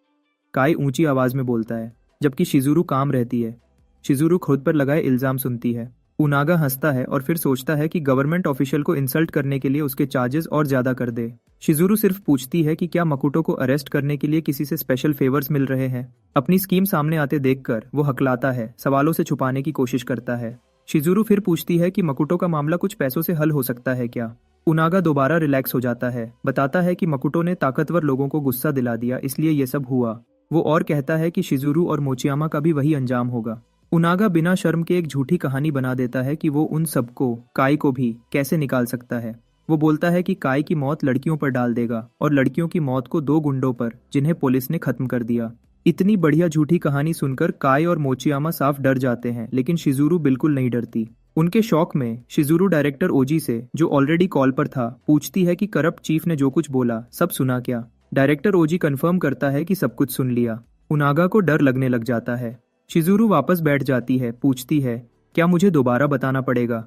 काई ऊंची आवाज में बोलता है, जबकि शिजुरू काम रहती है। शिजुरू खुद पर लगाए इल्जाम सुनती है। उनागा हंसता है और फिर सोचता है कि गवर्नमेंट ऑफिशियल को इंसल्ट करने के लिए उसके चार्जेस और ज्यादा कर दे। शिजुरू सिर्फ पूछती है कि क्या मकुटो को अरेस्ट करने के लिए किसी से स्पेशल फेवर्स मिल रहे हैं। अपनी स्कीम सामने आते देखकर वो हकलाता है, सवालों से छुपाने की कोशिश करता है। शिजुरू फिर पूछती है कि मकुटो का मामला कुछ पैसों से हल हो सकता है क्या। उनागा दोबारा रिलैक्स हो जाता है, बताता है कि मकुटो ने ताकतवर लोगों को गुस्सा दिला दिया, इसलिए ये सब हुआ। वो और कहता है कि शिजुरू और मोचियामा का भी वही अंजाम होगा। उनागा बिना शर्म के एक झूठी कहानी बना देता है कि वो उन सबको, काई को भी कैसे निकाल सकता है। वो बोलता है कि काई की मौत लड़कियों पर डाल देगा और लड़कियों की मौत को दो गुंडों पर, जिन्हें पुलिस ने खत्म कर दिया। इतनी बढ़िया झूठी कहानी सुनकर काई और मोचियामा साफ डर जाते हैं, लेकिन शिजुरू बिल्कुल नहीं डरती। उनके शौक में शिजुरू डायरेक्टर ओजी से, जो ऑलरेडी कॉल पर था, पूछती है कि करप्ट चीफ ने जो कुछ बोला सब सुना क्या। डायरेक्टर ओजी कंफर्म करता है कि सब कुछ सुन लिया। उनागा को डर लगने लग जाता है। शिजुरू वापस बैठ जाती है, पूछती है, क्या मुझे दोबारा बताना पड़ेगा।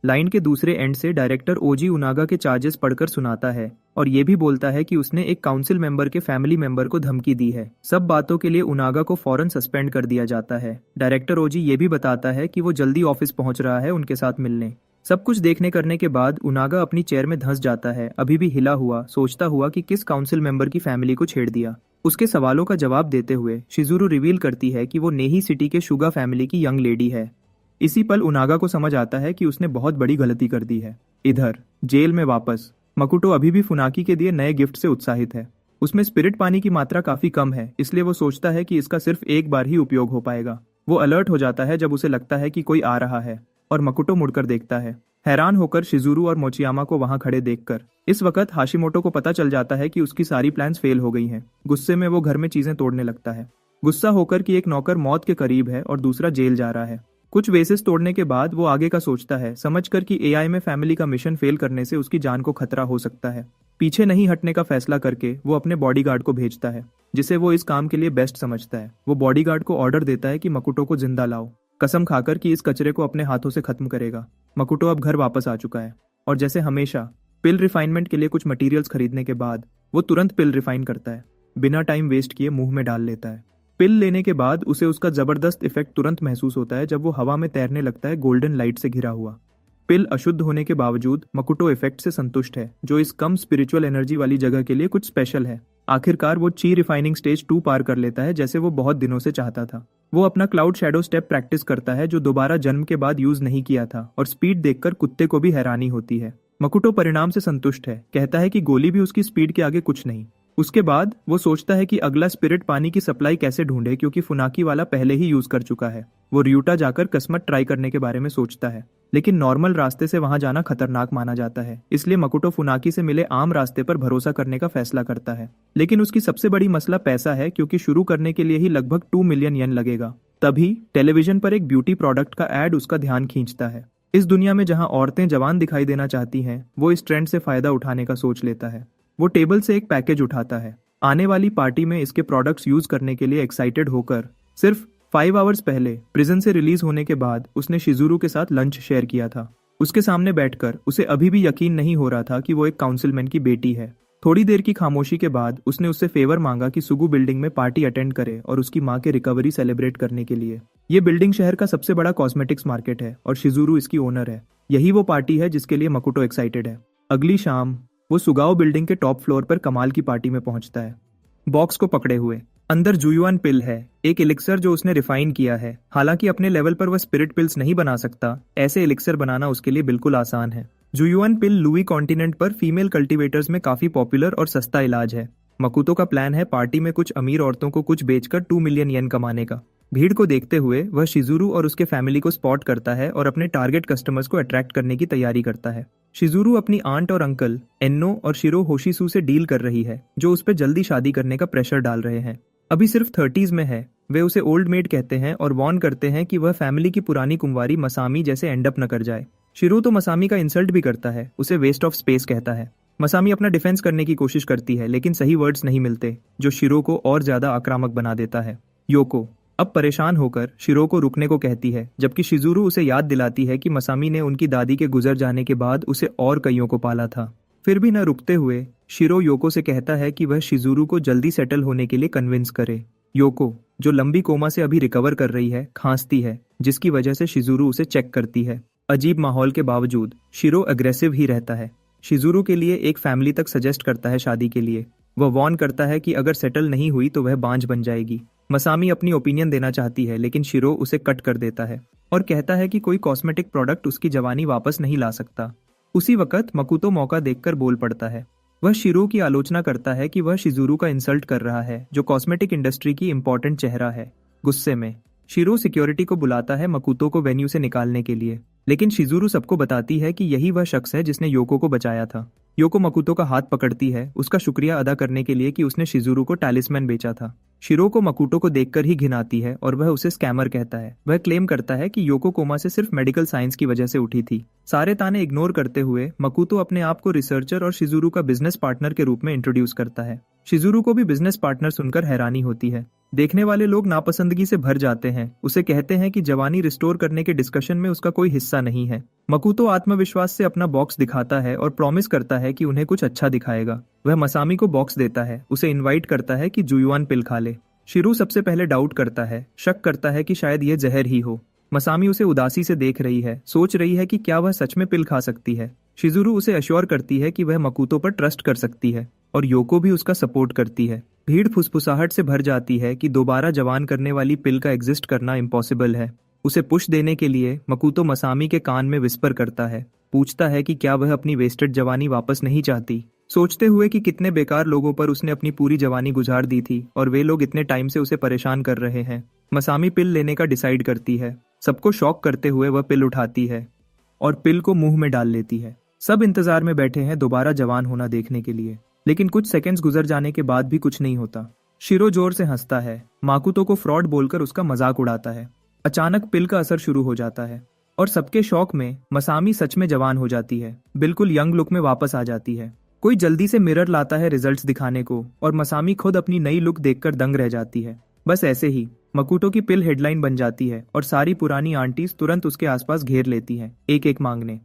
लाइन के दूसरे एंड से डायरेक्टर ओजी उनागा के चार्जेस पढ़कर सुनाता है और ये भी बोलता है कि उसने एक काउंसिल मेंबर के फैमिली मेंबर को धमकी दी है। सब बातों के लिए उनागा को फौरन सस्पेंड कर दिया जाता है। डायरेक्टर ओजी ये भी बताता है कि वो जल्दी ऑफिस पहुंच रहा है उनके साथ मिलने। सब कुछ देखने करने के बाद उनागा अपनी चेयर में धंस जाता है, अभी भी हिला हुआ, सोचता हुआ कि किस काउंसिल मेंबर की फैमिली को छेड़ दिया। उसके सवालों का जवाब देते हुए शिजुरू रिवील करती है कि वो नेही सिटी के शुगा फैमिली की यंग लेडी है। इसी पल उनागा को समझ आता है कि उसने बहुत बड़ी गलती कर दी है। इधर जेल में वापस मकुटो अभी भी फुनाकी के दिए नए गिफ्ट से उत्साहित है। उसमें स्पिरिट पानी की मात्रा काफी कम है, इसलिए वो सोचता है कि इसका सिर्फ एक बार ही उपयोग हो पाएगा। वो अलर्ट हो जाता है जब उसे लगता है कि कोई आ रहा है और मकुटो मुड़कर देखता है, हैरान होकर शिजुरू और मोचियामा को वहां खड़े देखकर। इस वक्त हाशिमोटो को पता चल जाता है कि उसकी सारी प्लान्स फेल हो गई हैं। गुस्से में वो घर में चीजें तोड़ने लगता है, गुस्सा होकर कि एक नौकर मौत के करीब है और दूसरा जेल जा रहा है। कुछ वेसेस तोड़ने के बाद वो आगे का सोचता है, समझकर कि एआई में फैमिली का मिशन फेल करने से उसकी जान को खतरा हो सकता है। पीछे नहीं हटने का फैसला करके वो अपने बॉडीगार्ड को भेजता है, जिसे वो इस काम के लिए बेस्ट समझता है। वो बॉडीगार्ड को ऑर्डर देता है कि मकुटो को जिंदा लाओ, कसम खाकर कि इस कचरे को अपने हाथों से खत्म करेगा। मकुटो अब घर वापस आ चुका है और जैसे हमेशा पिल रिफाइनमेंट के लिए कुछ मटेरियल्स खरीदने के बाद वो तुरंत पिल रिफाइन करता है, बिना टाइम वेस्ट किए मुंह में डाल लेता है। पिल लेने के बाद उसे उसका जबरदस्त इफेक्ट तुरंत महसूस होता है जब वो हवा में तैरने लगता है, गोल्डन लाइट से घिरा हुआ। पिल अशुद्ध होने के बावजूद मकुटो इफेक्ट से संतुष्ट है, जो इस कम स्पिरिचुअल एनर्जी वाली जगह के लिए कुछ स्पेशल है। आखिरकार वो ची रिफाइनिंग स्टेज 2 पार कर लेता है, जैसे वो बहुत दिनों से चाहता था। वो अपना क्लाउड शैडो स्टेप प्रैक्टिस करता है, जो दोबारा जन्म के बाद यूज नहीं किया था, और स्पीड देखकर कुत्ते को भी हैरानी होती है। मकुटो परिणाम से संतुष्ट है, कहता है कि गोली भी उसकी स्पीड के आगे कुछ नहीं। उसके बाद वो सोचता है कि अगला स्पिरिट पानी की सप्लाई कैसे ढूंढे, क्योंकि फुनाकी वाला पहले ही यूज कर चुका है। वो रियूटा जाकर किस्मत ट्राई करने के बारे में सोचता है, लेकिन नॉर्मल रास्ते से वहां जाना खतरनाक माना जाता है, इसलिए मकुटो फुनाकी से मिले आम रास्ते पर भरोसा करने का फैसला करता है। लेकिन उसकी सबसे बड़ी मसला पैसा है, क्योंकि शुरू करने के लिए ही लगभग 2 मिलियन येन लगेगा। तभी टेलीविजन पर एक ब्यूटी प्रोडक्ट का एड उसका ध्यान खींचता है। इस दुनिया में जहां औरतें जवान दिखाई देना चाहती हैं, वो इस ट्रेंड से फायदा उठाने का सोच लेता है। वो टेबल से एक पैकेज उठाता है। आने वाली पार्टी में इसके प्रोडक्ट्स यूज करने के लिए एक्साइटेड होकर सिर्फ 5 आवर्स पहले प्रिजन से रिलीज होने के बाद उसने शिजुरू के साथ लंच शेयर किया था। उसके सामने बैठकर उसे अभी भी यकीन नहीं हो रहा था कि वो एक काउंसिलमैन की बेटी है। थोड़ी देर की खामोशी के बाद उसने उससे फेवर मांगा कि सुगु बिल्डिंग में पार्टी अटेंड करे और उसकी माँ के रिकवरी सेलिब्रेट करने के लिए। ये बिल्डिंग शहर का सबसे बड़ा कॉस्मेटिक्स मार्केट है और शिजुरू इसकी ओनर है। यही वो पार्टी है जिसके लिए मकुटो एक्साइटेड है। अगली शाम वो सुगाओ बिल्डिंग के टॉप फ्लोर पर कमाल की पार्टी में पहुंचता है। बॉक्स को पकड़े हुए अंदर जुयुआन पिल है, एक एलिक्सर जो उसने रिफाइन किया है। हालांकि अपने लेवल पर वह स्पिरिट पिल्स नहीं बना सकता, ऐसे एलिक्सर बनाना उसके लिए बिल्कुल आसान है। जुयुआन पिल लुई कॉन्टिनेंट पर फीमेल कल्टीवेटर्स में काफी पॉपुलर और सस्ता इलाज है। मकुतो का प्लान है पार्टी में कुछ अमीर औरतों को कुछ बेचकर 2 मिलियन येन कमाने का। भीड़ को देखते हुए वह शिजुरू और उसके फैमिली को स्पॉट करता है और अपने टारगेट कस्टमर्स को अट्रैक्ट करने की तैयारी करता है। शिजुरू अपनी आंट और अंकल एन्नो और शिरो होशिसु से डील कर रही है, जो उस पर जल्दी शादी करने का प्रेशर डाल रहे हैं। अभी सिर्फ 30s में है। वे उसे ओल्ड मेड कहते हैं और वॉर्न करते हैं कि वह फैमिली की पुरानी कुंवारी मसामी जैसे एंड अप न कर जाए। शिरो तो मसामी का इंसल्ट भी करता है, उसे वेस्ट ऑफ स्पेस कहता है। मसामी अपना डिफेंस करने की कोशिश करती है, लेकिन सही वर्ड्स नहीं मिलते, जो शिरो को और ज्यादा आक्रामक बना देता है। योको अब परेशान होकर शिरो को रुकने को कहती है, जबकि शिजुरू उसे याद दिलाती है कि मसामी ने उनकी दादी के गुजर जाने के बाद उसे और कईयों को पाला था। फिर भी न रुकते हुए शिरो योको से कहता है कि वह शिजुरू को जल्दी सेटल होने के लिए कन्विंस करे। योको, जो लंबी कोमा से अभी रिकवर कर रही है, खांसती है, जिसकी वजह से शिजुरू उसे चेक करती है। अजीब माहौल के बावजूद शिरो अग्रेसिव ही रहता है। शिजुरू के लिए एक फैमिली तक सजेस्ट करता है शादी के लिए। वह वॉर्न करता है कि अगर सेटल नहीं हुई तो वह बांझ बन जाएगी। मसामी अपनी ओपिनियन देना चाहती है, लेकिन शिरो उसे कट कर देता है और कहता है कि कोई कॉस्मेटिक प्रोडक्ट उसकी जवानी वापस नहीं ला सकता। उसी वक्त मकुतो मौका देखकर बोल पड़ता है। वह शिरो की आलोचना करता है कि वह शिजुरू का इंसल्ट कर रहा है, जो कॉस्मेटिक इंडस्ट्री की इंपॉर्टेंट चेहरा है। गुस्से में शिरो सिक्योरिटी को बुलाता है मकुतो को वेन्यू से निकालने के लिए, लेकिन शिजुरू सबको बताती है कि यही वह शख्स है जिसने योको को बचाया था। योको मकुतो का हाथ पकड़ती है, उसका शुक्रिया अदा करने के लिए कि उसने शिजुरू को टैलिस्मैन बेचा था। शिरो को मकुतो को देखकर ही घिन आती है और वह उसे स्कैमर कहता है। वह क्लेम करता है कि योको कोमा से सिर्फ मेडिकल साइंस की वजह से उठी थी। सारे ताने इग्नोर करते हुए मकुतो अपने आप को रिसर्चर और शिजुरू का बिजनेस पार्टनर के रूप में इंट्रोड्यूस करता है। शिजुरू को भी बिजनेस पार्टनर सुनकर हैरानी होती है। देखने वाले लोग नापसंदगी से भर जाते हैं, उसे कहते हैं कि जवानी रिस्टोर करने के डिस्कशन में उसका कोई हिस्सा नहीं है। मकुतो आत्मविश्वास से अपना बॉक्स दिखाता है और प्रॉमिस करता है कि उन्हें कुछ अच्छा दिखाएगा। वह मसामी को बॉक्स देता है, उसे इनवाइट करता है कि जुयुआन पिल खा ले। शिरू सबसे पहले डाउट करता है, शक करता है कि शायद ये जहर ही हो। मसामी उसे उदासी से देख रही है, सोच रही है कि क्या वह सच में पिल खा सकती है। शिजुरू उसे अश्योर करती है कि वह मकुतो पर ट्रस्ट कर सकती है और योको भी उसका सपोर्ट करती है। भीड़ फुसफुसाहट से भर जाती है कि दोबारा जवान करने वाली पिल का एग्जिस्ट करना इम्पॉसिबल है। उसे पुश देने के लिए मकुतो मसामी के कान में विस्पर करता है, पूछता है कि क्या वह अपनी वेस्टेड जवानी वापस नहीं चाहती, सोचते हुए कि कितने बेकार लोगों पर उसने अपनी पूरी जवानी गुजार दी थी और वे लोग इतने टाइम से उसे परेशान कर रहे हैं। मसामी पिल लेने का डिसाइड करती है। सबको शॉक करते हुए वह पिल उठाती है और पिल को मुंह में डाल लेती है। सब इंतजार में बैठे हैं दोबारा जवान होना देखने के लिए, लेकिन कुछ सेकंड्स गुजर जाने के बाद भी कुछ नहीं होता। शिरो जोर से हंसता है, माकुतो को फ्रॉड बोलकर उसका मजाक उड़ाता है। अचानक पिल का असर शुरू हो जाता है और सबके शौक में मसामी सच में जवान हो जाती है, बिल्कुल यंग लुक में वापस आ जाती है। कोई जल्दी से मिरर लाता है रिजल्ट्स दिखाने को और मसामी खुद अपनी नई लुक देखकर दंग रह जाती है। बस ऐसे ही मकुतो की पिल हेडलाइन बन जाती है और सारी पुरानी आंटीज तुरंत उसके आसपास घेर लेती हैं, एक एक मांगने।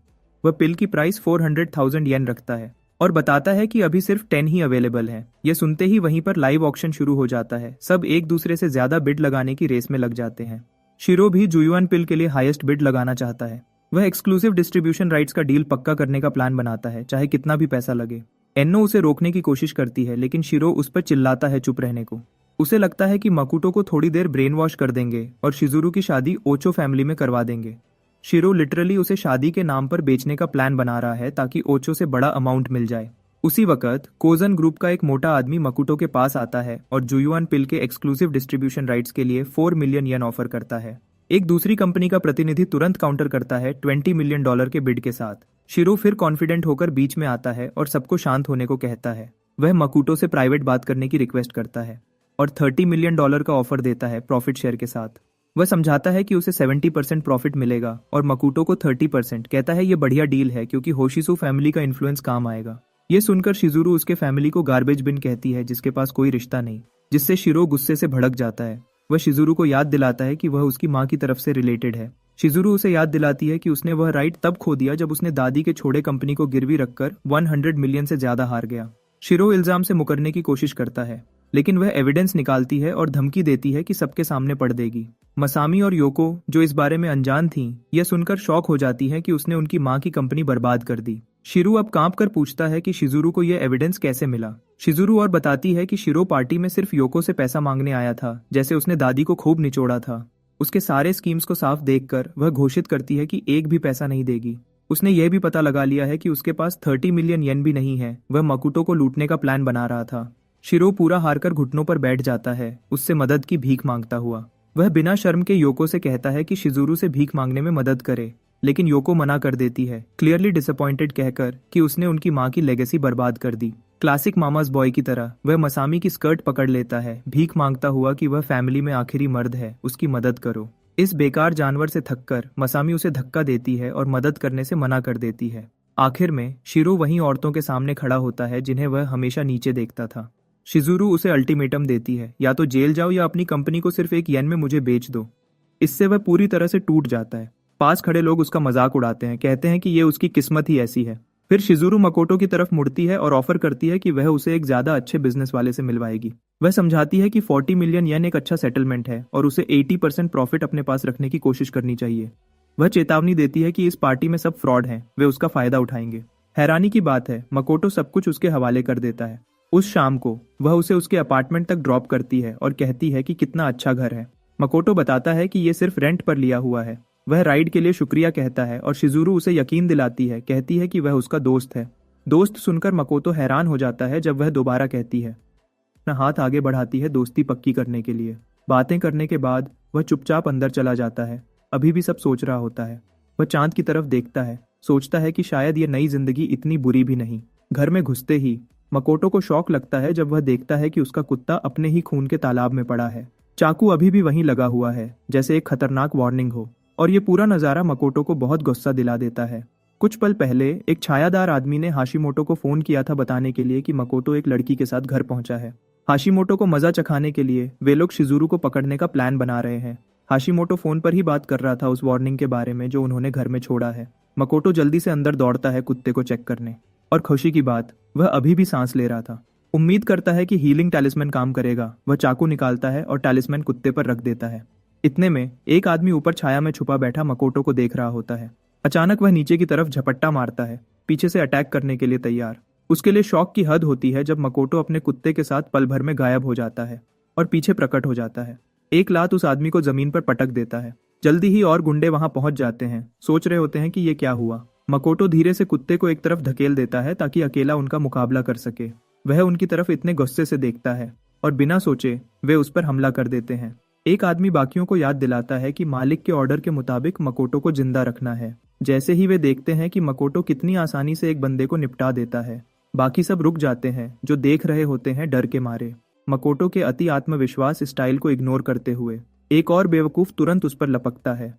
वह पिल की प्राइस 400,000 येन रखता है और बताता है कि अभी सिर्फ 10 ही अवेलेबल है। ये सुनते ही वहीं पर लाइव ऑक्शन शुरू हो जाता है। सब एक दूसरे से ज्यादा बिड लगाने की रेस में लग जाते हैं। शिरो भी जुयुआन पिल के लिए हाईएस्ट बिड लगाना चाहता है। वह एक्सक्लूसिव डिस्ट्रीब्यूशन राइट्स का डील पक्का करने का प्लान बनाता है, चाहे कितना भी पैसा लगे। एन्नो उसे रोकने की कोशिश करती है, लेकिन शिरो उस पर चिल्लाता है चुप रहने को। उसे लगता है कि मकुतो को थोड़ी देर ब्रेन वॉश कर देंगे और शिजुरू की शादी ओचो फैमिली में करवा देंगे। शिरो लिटरली उसे शादी के नाम पर बेचने का प्लान बना रहा है ताकि ओचो से बड़ा अमाउंट मिल जाए। उसी वक्त कोजन ग्रुप का एक मोटा आदमी मकुटो के पास आता है और जुयुआन पिल के एक्सक्लूसिव डिस्ट्रीब्यूशन राइट्स के लिए 4 मिलियन येन ऑफर करता है। एक दूसरी कंपनी का प्रतिनिधि तुरंत काउंटर करता है $20 मिलियन के बिड के साथ। शिरो फिर कॉन्फिडेंट होकर बीच में आता है और सबको शांत होने को कहता है। वह मकुटो से प्राइवेट बात करने की रिक्वेस्ट करता है और $30 मिलियन का ऑफर देता है प्रॉफिट शेयर के साथ। वह समझाता है कि उसे 70% प्रॉफिट मिलेगा और मकुटो को 30%। कहता है ये बढ़िया डील है क्योंकि होशिसु फैमिली का इन्फ्लुएंस काम आएगा। ये सुनकर शिजुरू उसके फैमिली को गार्बेज बिन कहती है जिसके पास कोई रिश्ता नहीं, जिससे शिरो गुस्से से भड़क जाता है। वह शिजुरू को याद दिलाता है कि वह उसकी माँ की तरफ से रिलेटेड है। शिजुरू उसे याद दिलाती है कि उसने वह राइट तब खो दिया जब उसने दादी के छोड़े कंपनी को गिरवी रखकर 100 मिलियन से ज्यादा हार गया। शिरो इल्जाम से मुकरने की कोशिश करता है लेकिन वह एविडेंस निकालती है और धमकी देती है कि सबके सामने पड़ देगी। मसामी और योको जो इस बारे में अनजान थीं, यह सुनकर शॉक हो जाती है कि उसने उनकी माँ की कंपनी बर्बाद कर दी। शिरू अब कांप कर पूछता है कि शिजुरू को यह एविडेंस कैसे मिला। शिजुरू और बताती है कि शिरो पार्टी में सिर्फ योको से पैसा मांगने आया था, जैसे उसने दादी को खूब निचोड़ा था। उसके सारे स्कीम्स को साफ देखकर वह घोषित करती है कि एक भी पैसा नहीं देगी। उसने यह भी पता लगा लिया है कि उसके पास 30 मिलियन येन भी नहीं है। वह मकुटो को लूटने का प्लान बना रहा था। शिरो पूरा हारकर घुटनों पर बैठ जाता है, उससे मदद की भीख मांगता हुआ। वह बिना शर्म के योको से कहता है कि शिजुरू से भीख मांगने में मदद करे, लेकिन योको मना कर देती है, क्लियरली डिसअपॉइंटेड कहकर कि उसने उनकी माँ की लेगेसी बर्बाद कर दी। क्लासिक मामास बॉय की तरह वह मसामी की स्कर्ट पकड़ लेता है, भीख मांगता हुआ कि वह फैमिली में आखिरी मर्द है, उसकी मदद करो। इस बेकार जानवर से थककर मसामी उसे धक्का देती है और मदद करने से मना कर देती है। आखिर में शिरो वहीं औरतों के सामने खड़ा होता है जिन्हें वह हमेशा नीचे देखता था। शिजुरू उसे अल्टीमेटम देती है, या तो जेल जाओ या अपनी कंपनी को सिर्फ 1 येन में मुझे बेच दो। इससे वह पूरी तरह से टूट जाता है। पास खड़े लोग उसका मजाक उड़ाते हैं, कहते हैं कि ये उसकी किस्मत ही ऐसी है। फिर शिजुरू मकोटो की तरफ मुड़ती है और ऑफर करती है कि वह उसे एक ज्यादा अच्छे बिजनेस वाले से मिलवाएगी। वह समझाती है कि 40 मिलियन येन एक अच्छा सेटलमेंट है और उसे 80% प्रॉफिट अपने पास रखने की कोशिश करनी चाहिए। वह चेतावनी देती है कि इस पार्टी में सब फ्रॉड हैं, वे उसका फायदा उठाएंगे। हैरानी की बात है, मकोटो सब कुछ उसके हवाले कर देता है। उस शाम को वह उसे उसके अपार्टमेंट तक ड्रॉप करती है और कहती है कि कितना अच्छा घर है। मकोटो बताता है कि ये सिर्फ रेंट पर लिया हुआ है। वह राइड के लिए शुक्रिया कहता है और शिजुरू उसे यकीन दिलाती है, कहती है कि वह उसका दोस्त है। दोस्त सुनकर मकोटो हैरान हो जाता है जब वह दोबारा कहती है। अपना हाथ आगे बढ़ाती है दोस्ती पक्की करने के लिए। बातें करने के बाद वह चुपचाप अंदर चला जाता है। अभी भी सब सोच रहा होता है। वह चांद की तरफ देखता है, सोचता है कि शायद ये नई जिंदगी इतनी बुरी भी नहीं। घर में घुसते ही मकोटो को शौक लगता है जब वह देखता है कि उसका कुत्ता अपने ही खून के तालाब में पड़ा है। चाकू अभी भी वहीं लगा हुआ है, जैसे एक खतरनाक वार्निंग हो। और ये पूरा नजारा मकोटो को बहुत गुस्सा दिला देता है। कुछ पल पहले एक छायादार आदमी ने हाशिमोटो को फोन किया था बताने के लिए कि मकोटो एक लड़की के साथ घर पहुंचा है। हाशिमोटो को मजा चखाने के लिए वे लोग शिजुरू को पकड़ने का प्लान बना रहे हैं। हाशिमोटो फोन पर ही बात कर रहा था उस वार्निंग के बारे में जो उन्होंने घर में छोड़ा है। मकोटो जल्दी से अंदर दौड़ता है कुत्ते को चेक करने, और खुशी की बात, वह अभी भी सांस ले रहा था। उम्मीद करता है कि हीलिंग टैलिस्मैन काम करेगा। वह चाकू निकालता है और टैलिस्मैन कुत्ते पर रख देता है। इतने में एक आदमी ऊपर छाया में छुपा बैठा मकोटो को देख रहा होता है। अचानक वह नीचे की तरफ झपट्टा मारता है, पीछे से अटैक करने के लिए तैयार। उसके लिए शौक की हद होती है जब मकोटो अपने कुत्ते के साथ पल भर में गायब हो जाता है और पीछे प्रकट हो जाता है। एक लात उस आदमी को जमीन पर पटक देता है। जल्दी ही और गुंडे वहां पहुंच जाते हैं, सोच रहे होते हैं कि ये क्या हुआ। मकोटो धीरे से कुत्ते को एक तरफ धकेल देता है ताकि अकेला उनका मुकाबला कर सके। वह उनकी तरफ इतने गुस्से से देखता है और बिना सोचे वे उस पर हमला कर देते हैं। एक आदमी बाकियों को याद दिलाता है कि मालिक के ऑर्डर के मुताबिक मकोटो को जिंदा रखना है। जैसे ही वे देखते हैं कि मकोटो कितनी आसानी से एक बंदे को निपटा देता है, बाकी सब रुक जाते हैं जो देख रहे होते हैं डर के मारे। मकोटो के अति आत्मविश्वास स्टाइल को इग्नोर करते हुए एक और बेवकूफ तुरंत उस पर लपकता है।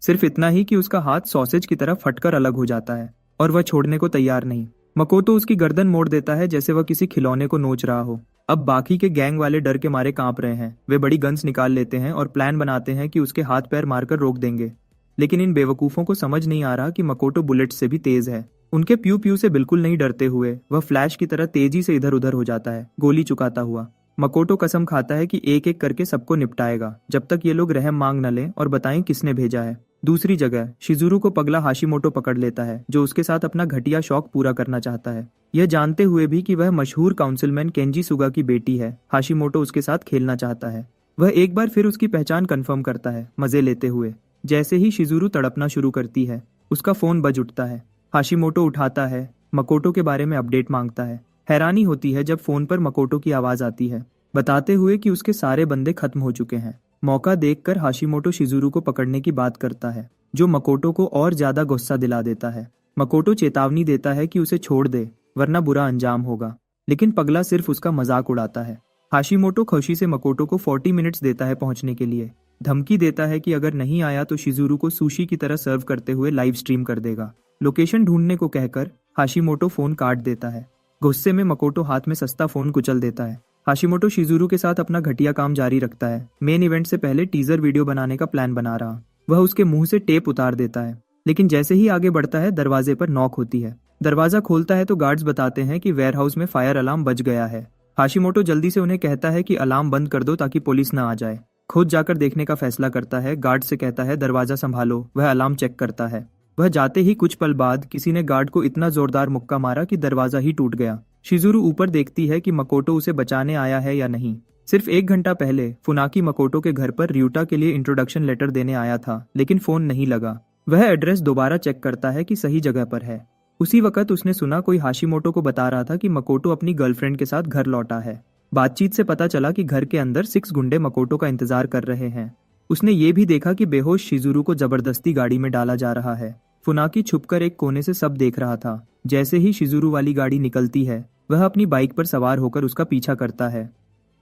सिर्फ इतना ही कि उसका हाथ सॉसेज की तरह फटकर अलग हो जाता है और वह छोड़ने को तैयार नहीं। मकोटो उसकी गर्दन मोड़ देता है जैसे वह किसी खिलौने को नोच रहा हो। अब बाकी के गैंग वाले डर के मारे कांप रहे हैं। वे बड़ी गन्स निकाल लेते हैं और प्लान बनाते हैं कि उसके हाथ पैर मारकर रोक देंगे। लेकिन इन बेवकूफों को समझ नहीं आ रहा कि मकोटो बुलेट से भी तेज है। उनके प्यू प्यू से बिल्कुल नहीं डरते हुए वह फ्लैश की तरह तेजी से इधर उधर हो जाता है, गोली चुकाता हुआ। मकोटो कसम खाता है कि एक एक करके सबको निपटाएगा जब तक ये लोग रहम मांग न लें और बताएं किसने भेजा है। दूसरी जगह शिजुरू को पगला हाशिमोटो पकड़ लेता है, जो उसके साथ अपना घटिया शौक पूरा करना चाहता है। यह जानते हुए भी कि वह मशहूर काउंसिलमैन केंजी सुगा की बेटी है, हाशिमोटो उसके साथ खेलना चाहता है। वह एक बार फिर उसकी पहचान कंफर्म करता है, मजे लेते हुए। जैसे ही शिजुरू तड़पना शुरू करती है, उसका फोन बज उठता है। हाशिमोटो उठाता है, मकोटो के बारे में अपडेट मांगता है। हैरानी होती है जब फोन पर मकोटो की आवाज आती है, बताते हुए कि उसके सारे बंदे खत्म हो चुके हैं। मौका देखकर हाशिमोटो शिजुरू को पकड़ने की बात करता है, जो मकोटो को और ज्यादा गुस्सा दिला देता है। मकोटो चेतावनी देता है कि उसे छोड़ दे, वरना बुरा अंजाम होगा, लेकिन पगला सिर्फ उसका मजाक उड़ाता है। हाशिमोटो खुशी से मकोटो को 40 मिनट्स देता है पहुंचने के लिए। धमकी देता है कि अगर नहीं आया तो शिजुरू को सुशी की तरह सर्व करते हुए लाइव स्ट्रीम कर देगा। लोकेशन ढूंढने को कहकर हाशिमोटो फोन काट देता है। गुस्से में मकोटो हाथ में सस्ता फोन कुचल देता है। हाशिमोटो शिजुरू के साथ अपना घटिया काम जारी रखता है। मेन इवेंट से पहले टीजर वीडियो बनाने का प्लान बना रहा। वह उसके मुंह से टेप उतार देता है, लेकिन जैसे ही आगे बढ़ता है दरवाजे पर नॉक होती है। दरवाजा खोलता है तो गार्ड्स बताते हैं कि वेयरहाउस में फायर अलार्म बज गया है। हाशिमोटो जल्दी से उन्हें कहता है कि अलार्म बंद कर दो ताकि पुलिस न आ जाए। खुद जाकर देखने का फैसला करता है। गार्ड से कहता है दरवाजा संभालो। वह अलार्म चेक करता है। वह जाते ही कुछ पल बाद किसी ने गार्ड को इतना जोरदार मुक्का मारा कि दरवाजा ही टूट गया। शिजुरू ऊपर देखती है कि मकोटो उसे बचाने आया है या नहीं। सिर्फ 1 घंटा पहले फुनाकी मकोटो के घर पर ryuta के लिए इंट्रोडक्शन लेटर देने आया था, लेकिन फोन नहीं लगा। वह एड्रेस दोबारा चेक करता है कि सही जगह पर है। उसी वक्त उसने सुना कोई हाशिमोटो को बता रहा था कि मकोटो अपनी गर्लफ्रेंड के साथ घर लौटा है। बातचीत से पता चला कि घर के अंदर 6 गुंडे मकोटो का इंतजार कर रहे हैं। उसने ये भी देखा कि बेहोश शिजुरू को जबरदस्ती गाड़ी में डाला जा रहा है। फुनाकी छुपकर एक कोने से सब देख रहा था। जैसे ही शिजुरू वाली गाड़ी निकलती है, वह अपनी बाइक पर सवार होकर उसका पीछा करता है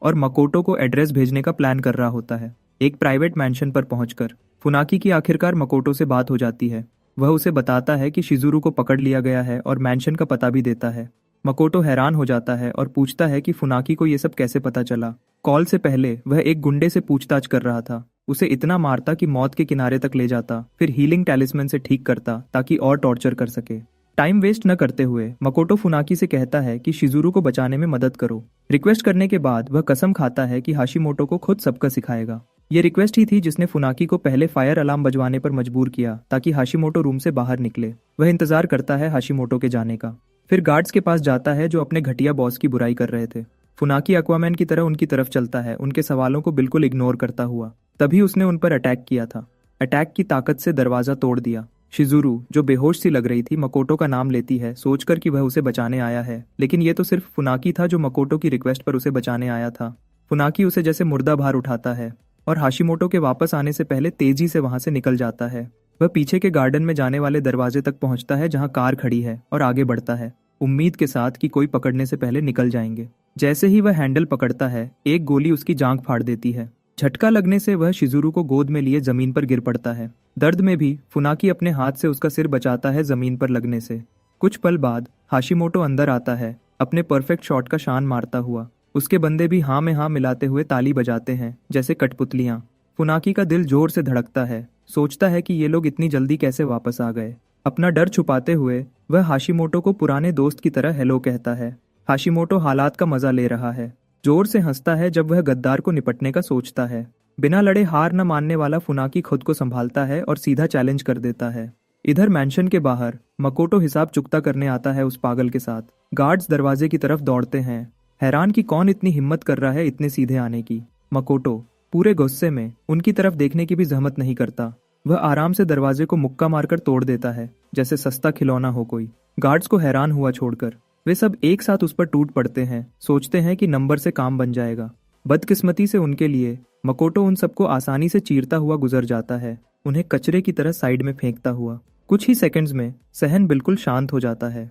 और मकोटो को एड्रेस भेजने का प्लान कर रहा होता है। एक प्राइवेट मैंशन पर पहुंचकर फुनाकी की आखिरकार मकोटो से बात हो जाती है। वह उसे बताता है कि शिजुरू को पकड़ लिया गया है और मैंशन का पता भी देता है। मकोटो हैरान हो जाता है और पूछता है कि फुनाकी को ये सब कैसे पता चला। कॉल से पहले वह एक गुंडे से पूछताछ कर रहा था। उसे इतना मारता कि मौत के किनारे तक ले जाता, फिर हीलिंग टैलिस्मैन से ठीक करता ताकि और टॉर्चर कर सके। टाइम वेस्ट न करते हुए मकोटो फुनाकी से कहता है कि शिजुरू को बचाने में मदद करो। रिक्वेस्ट करने के बाद वह कसम खाता है कि हाशिमोटो को खुद सबका सिखाएगा। ये रिक्वेस्ट ही थी जिसने फुनाकी को पहले फायर अलार्म बजवाने पर मजबूर किया ताकि हाशिमोटो रूम से बाहर निकले। वह इंतजार करता है हाशिमोटो के जाने का, फिर गार्ड्स के पास जाता है जो अपने घटिया बॉस की बुराई कर रहे थे। फुनाकी एक्वामैन की तरह उनकी तरफ चलता है, उनके सवालों को बिल्कुल इग्नोर करता हुआ। तभी उसने उन पर अटैक किया था। अटैक की ताकत से दरवाजा तोड़ दिया। शिजुरू, जो बेहोश सी लग रही थी, मकोटो का नाम लेती है, सोचकर कि वह उसे बचाने आया है, लेकिन ये तो सिर्फ फुनाकी था जो मकोटो की रिक्वेस्ट पर उसे बचाने आया था। फुनाकी उसे जैसे मुर्दा बाहर उठाता है और हाशिमोटो के वापस आने से पहले तेजी से वहां से निकल जाता है। वह पीछे के गार्डन में जाने वाले दरवाजे तक पहुंचता है जहां कार खड़ी है और आगे बढ़ता है, उम्मीद के साथ कि कोई पकड़ने से पहले निकल जाएंगे। जैसे ही वह हैंडल पकड़ता है, एक गोली उसकी जांघ फाड़ देती है। झटका लगने से वह शिजुरू को गोद में लिए जमीन पर गिर पड़ता है। दर्द में भी फुनाकी अपने हाथ से उसका सिर बचाता है जमीन पर लगने से। कुछ पल बाद हाशिमोटो अंदर आता है, अपने परफेक्ट शॉट का शान मारता हुआ। उसके बंदे भी हाँ में हाँ मिलाते हुए ताली बजाते हैं जैसे कठपुतलियां। फुनाकी का दिल जोर से धड़कता है, सोचता है कि ये लोग इतनी जल्दी कैसे वापस आ गए। अपना डर छुपाते हुए वह हाशिमोटो को पुराने दोस्त की तरह हेलो कहता है। हाशिमोटो हालात का मजा ले रहा है, जोर से हंसता है जब वह गद्दार को निपटने का सोचता है। बिना लड़े हार न मानने वाला फुनाकी खुद को संभालता है और सीधा चैलेंज कर देता है। इधर मैंशन के बाहर मकोटो हिसाब चुकता करने आता है उस पागल के साथ। गार्ड्स दरवाजे की तरफ दौड़ते हैं, हैरान कि कौन इतनी हिम्मत कर रहा है इतने सीधे आने की। मकोटो पूरे गुस्से में उनकी तरफ देखने की भी जहमत नहीं करता। वह आराम से दरवाजे को मुक्का मारकर तोड़ देता है जैसे सस्ता खिलौना हो कोई। गार्ड्स को हैरान हुआ छोड़कर वे सब एक साथ उस पर टूट पड़ते हैं, सोचते हैं कि नंबर से काम बन जाएगा। बदकिस्मती से उनके लिए मकोटो उन सबको आसानी से चीरता हुआ गुजर जाता है, उन्हें कचरे की तरह साइड में फेंकता हुआ। कुछ ही सेकंड्स में सहन बिल्कुल शांत हो जाता है।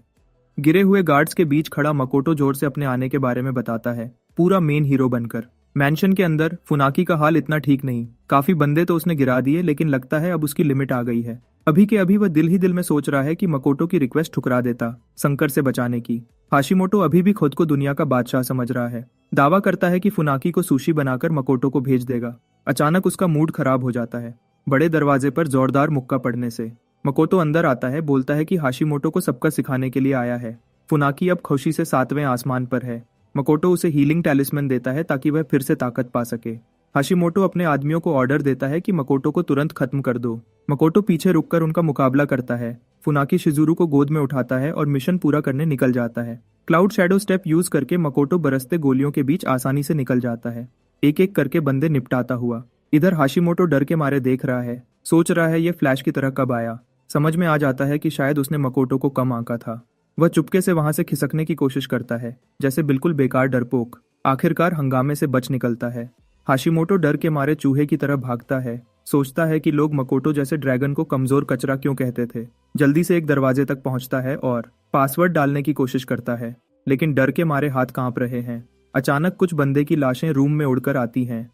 गिरे हुए गार्ड्स के बीच खड़ा मकोटो जोर से अपने आने के बारे में बताता है, पूरा मेन हीरो बनकर। मैंशन के अंदर फुनाकी का हाल इतना ठीक नहीं। काफी बंदे तो उसने गिरा दिए, लेकिन लगता है अब उसकी लिमिट आ गई है। अभी के अभी वह दिल ही दिल में सोच रहा है कि मकोटो की रिक्वेस्ट ठुकरा देता संकट से बचाने की। हाशिमोटो अभी भी खुद को दुनिया का बादशाह समझ रहा है। दावा करता है कि फुनाकी को सुशी बनाकर मकोटो को भेज देगा। अचानक उसका मूड खराब हो जाता है बड़े दरवाजे पर जोरदार मुक्का पड़ने से। मकोटो अंदर आता है, बोलता है कि हाशिमोटो को सबका सिखाने के लिए आया है। फुनाकी अब खुशी से 7वें आसमान पर है। मकोटो उसे हीलिंग टैलिस्मैन देता है ताकि वह फिर से ताकत पा सके। हाशिमोटो अपने आदमियों को ऑर्डर देता है कि मकोटो को तुरंत खत्म कर दो। मकोटो पीछे रुककर उनका मुकाबला करता है। फुनाकी शिजुरू को गोद में उठाता है और मिशन पूरा करने निकल जाता है। क्लाउड शैडो स्टेप यूज करके मकोटो बरसते गोलियों के बीच आसानी से निकल जाता है, एक एक करके बंदे निपटाता हुआ। इधर हाशिमोटो डर के मारे देख रहा है सोच रहा है ये फ्लैश की तरह कब आया। समझ में आ जाता है कि शायद उसने मकोटो को कम आंका था। वह चुपके से वहां से खिसकने की कोशिश करता है, जैसे बिल्कुल बेकार डरपोक। आखिरकार हंगामे से बच निकलता है। हाशिमोटो डर के मारे चूहे की तरह भागता है। सोचता है कि लोग मकोटो जैसे ड्रैगन को कमजोर कचरा क्यों कहते थे। जल्दी से एक दरवाजे तक पहुंचता है और पासवर्ड डालने की कोशिश करता है, लेकिन डर के मारे हाथ कांप रहे हैं। अचानक कुछ बंदे की लाशें रूम में उड़कर आती हैं,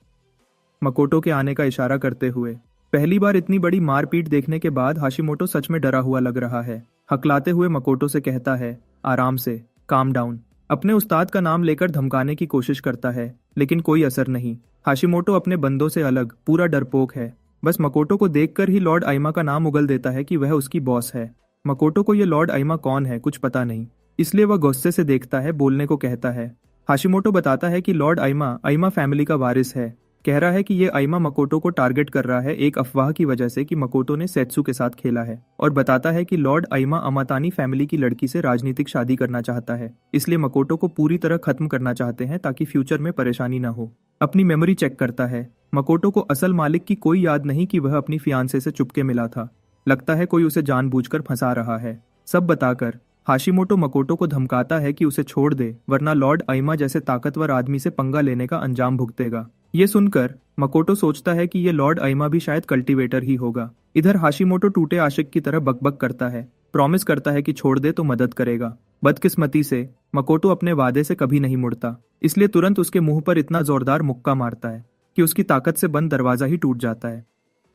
मकोटो के आने का इशारा करते हुए। पहली बार इतनी बड़ी मारपीट देखने के बाद हाशिमोटो सच में डरा हुआ लग रहा है। हकलाते हुए मकोटो से कहता है, आराम से, काम डाउन। अपने उस्ताद का नाम लेकर धमकाने की कोशिश करता है, लेकिन कोई असर नहीं। हाशिमोटो अपने बंदों से अलग पूरा डरपोक है। बस मकोटो को देखकर ही लॉर्ड आइमा का नाम उगल देता है कि वह उसकी बॉस है। मकोटो को ये लॉर्ड आइमा कौन है कुछ पता नहीं, इसलिए वह गुस्से से देखता है, बोलने को कहता है। हाशिमोटो बताता है कि लॉर्ड आइमा आइमा फैमिली का वारिस है। कह रहा है कि ये आइमा मकोटो को टारगेट कर रहा है एक अफवाह की वजह से कि मकोटो ने सेत्सु के साथ खेला है, और बताता है कि लॉर्ड आइमा अमातानी फैमिली की लड़की से राजनीतिक शादी करना चाहता है, इसलिए मकोटो को पूरी तरह खत्म करना चाहते हैं ताकि फ्यूचर में परेशानी ना हो। अपनी मेमोरी चेक करता है। मकोटो को असल मालिक की कोई याद नहीं कि वह अपनी फियांसे से चुपके मिला था। लगता है कोई उसे जानबूझकर फंसा रहा है। सब बताकर हाशिमोटो मकोटो को धमकाता है कि उसे छोड़ दे, वरना लॉर्ड आइमा जैसे ताकतवर आदमी से पंगा लेने का अंजाम भुगतेगा। ये सुनकर मकोटो सोचता है कि ये लॉर्ड आइमा भी शायद कल्टीवेटर ही होगा। इधर हाशिमोटो टूटे आशिक की तरह बकबक करता है, प्रॉमिस करता है कि छोड़ दे तो मदद करेगा। बदकिस्मती से मकोटो अपने वादे से कभी नहीं मुड़ता, इसलिए तुरंत उसके मुंह पर इतना जोरदार मुक्का मारता है कि उसकी ताकत से बंद दरवाजा ही टूट जाता है।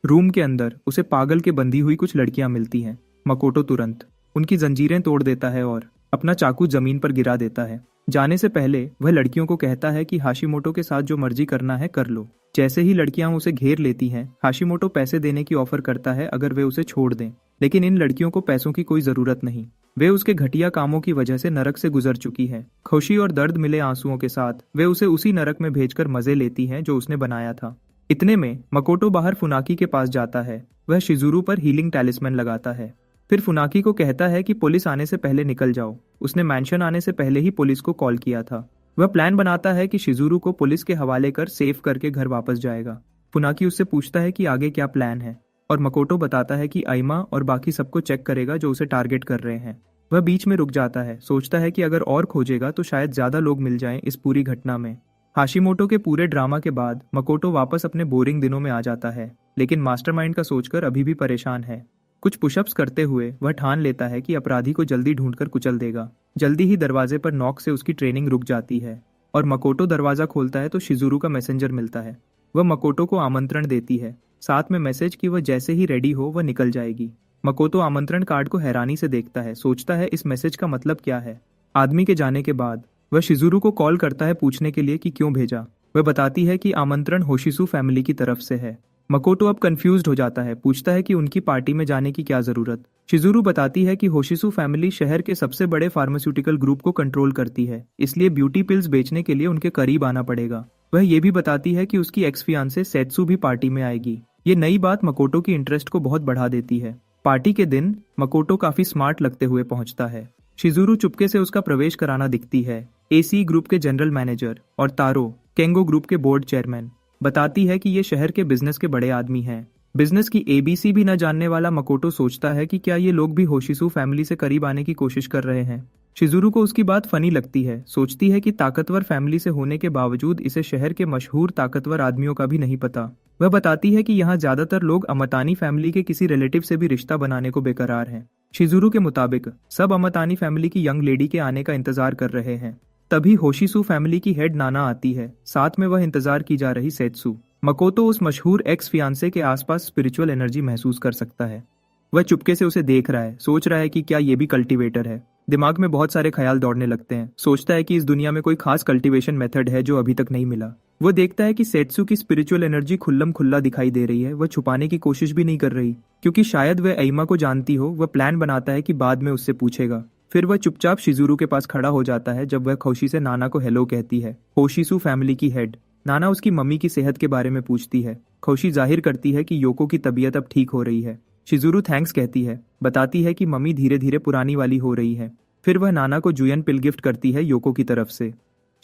रूम के अंदर उसे पागल के बंधी हुई कुछ लड़कियां मिलती हैं। मकोटो तुरंत उनकी जंजीरें तोड़ देता है और अपना चाकू जमीन पर गिरा देता है। जाने से पहले वह लड़कियों को कहता है कि हाशिमोटो के साथ जो मर्जी करना है कर लो। जैसे ही लड़कियां उसे घेर लेती हैं, हाशिमोटो पैसे देने की ऑफर करता है अगर वे उसे छोड़ दें, लेकिन इन लड़कियों को पैसों की कोई जरूरत नहीं। वे उसके घटिया कामों की वजह से नरक से गुजर चुकी है। खुशी और दर्द मिले आंसुओं के साथ वे उसे उसी नरक में भेजकर मजे लेती हैं जो उसने बनाया था। इतने में मकोटो बाहर फुनाकी के पास जाता है। वह शिजुरू पर हीलिंग टैलिस्मैन लगाता है, फिर फुनाकी को कहता है कि पुलिस आने से पहले निकल जाओ। उसने मैंशन आने से पहले ही पुलिस को कॉल किया था। वह प्लान बनाता है कि शिजुरू को पुलिस के हवाले कर सेफ करके घर वापस जाएगा। फुनाकी उससे पूछता है कि आगे क्या प्लान है, और मकोटो बताता है कि आइमा और बाकी सबको चेक करेगा जो उसे टारगेट कर रहे हैं। वह बीच में रुक जाता है, सोचता है कि अगर और खोजेगा तो शायद ज्यादा लोग मिल जाएं इस पूरी घटना में। हाशिमोटो के पूरे ड्रामा के बाद मकोटो वापस अपने बोरिंग दिनों में आ जाता है, लेकिन मास्टरमाइंड का सोचकर अभी भी परेशान है। कुछ पुशअप्स करते हुए वह ठान लेता है कि अपराधी को जल्दी ढूंढकर कुचल देगा। जल्दी ही दरवाजे पर नॉक से उसकी ट्रेनिंग रुक जाती है, और मकोटो दरवाजा खोलता है तो शिजुरू का मैसेंजर मिलता है। वह मकोटो को आमंत्रण देती है, साथ में मैसेज कि वह जैसे ही रेडी हो वह निकल जाएगी। मकोटो आमंत्रण कार्ड को हैरानी से देखता है, सोचता है इस मैसेज का मतलब क्या है। आदमी के जाने के बाद वह शिजुरू को कॉल करता है पूछने के लिए कि क्यों भेजा। वह बताती है कि आमंत्रण होशिसु फैमिली की तरफ से है। मकोटो अब कंफ्यूज्ड हो जाता है, पूछता है कि उनकी पार्टी में जाने की क्या जरूरत। शिजुरू बताती है कि होशिसु फैमिली शहर के सबसे बड़े फार्मास्यूटिकल ग्रुप को कंट्रोल करती है, इसलिए ब्यूटी पिल्स बेचने के लिए उनके करीब आना पड़ेगा। वह ये भी बताती है कि उसकी एक्स फियांसे सेत्सु भी पार्टी में आएगी। ये नई बात मकोटो की इंटरेस्ट को बहुत बढ़ा देती है। पार्टी के दिन मकोटो काफी स्मार्ट लगते हुए पहुंचता है। शिजुरू चुपके से उसका प्रवेश कराना दिखती है। एसी ग्रुप के जनरल मैनेजर और तारो केंगो ग्रुप के बोर्ड चेयरमैन। बताती है कि ये शहर के बिजनेस के बड़े आदमी हैं। बिजनेस की एबीसी भी न जानने वाला मकोटो सोचता है कि क्या ये लोग भी होशिसु फैमिली से करीब आने की कोशिश कर रहे हैं। शिजुरू को उसकी बात फनी लगती है, सोचती है कि ताकतवर फैमिली से होने के बावजूद इसे शहर के मशहूर ताकतवर आदमियों का भी नहीं पता। वह बताती है कि यहाँ ज्यादातर लोग अमतानी फैमिली के किसी रिलेटिव से भी रिश्ता बनाने को बेकरार हैं। शिजुरू के मुताबिक सब अमतानी फैमिली की यंग लेडी के आने का इंतजार कर रहे हैं। तभी होशिसु फैमिली की हेड नाना आती है, साथ में वह इंतजार की जा रही सेत्सु। मकोटो उस मशहूर एक्स फियांसे के आसपास स्पिरिचुअल एनर्जी महसूस कर सकता है। वह चुपके से उसे देख रहा है, सोच रहा है कि क्या ये भी कल्टीवेटर है। दिमाग में बहुत सारे ख्याल दौड़ने लगते हैं। सोचता है कि इस दुनिया में कोई खास कल्टीवेशन मेथड है जो अभी तक नहीं मिला। वो देखता है कि सेत्सु की स्पिरिचुअल एनर्जी खुल्लम खुल्ला दिखाई दे रही है। वह छुपाने की कोशिश भी नहीं कर रही, क्योंकि शायद वह आइमा को जानती हो। वह प्लान बनाता है कि बाद में उससे पूछेगा। फिर वह चुपचाप शिजुरू के पास खड़ा हो जाता है जब वह खुशी से नाना को हेलो कहती है। होशिसु फैमिली की हेड नाना उसकी मम्मी की सेहत के बारे में पूछती है। खुशी जाहिर करती है कि योको की तबीयत अब ठीक हो रही है। शिजुरू थैंक्स कहती है, बताती है कि मम्मी धीरे धीरे पुरानी वाली हो रही है। फिर वह नाना को जुयन पिल गिफ्ट करती है योको की तरफ से।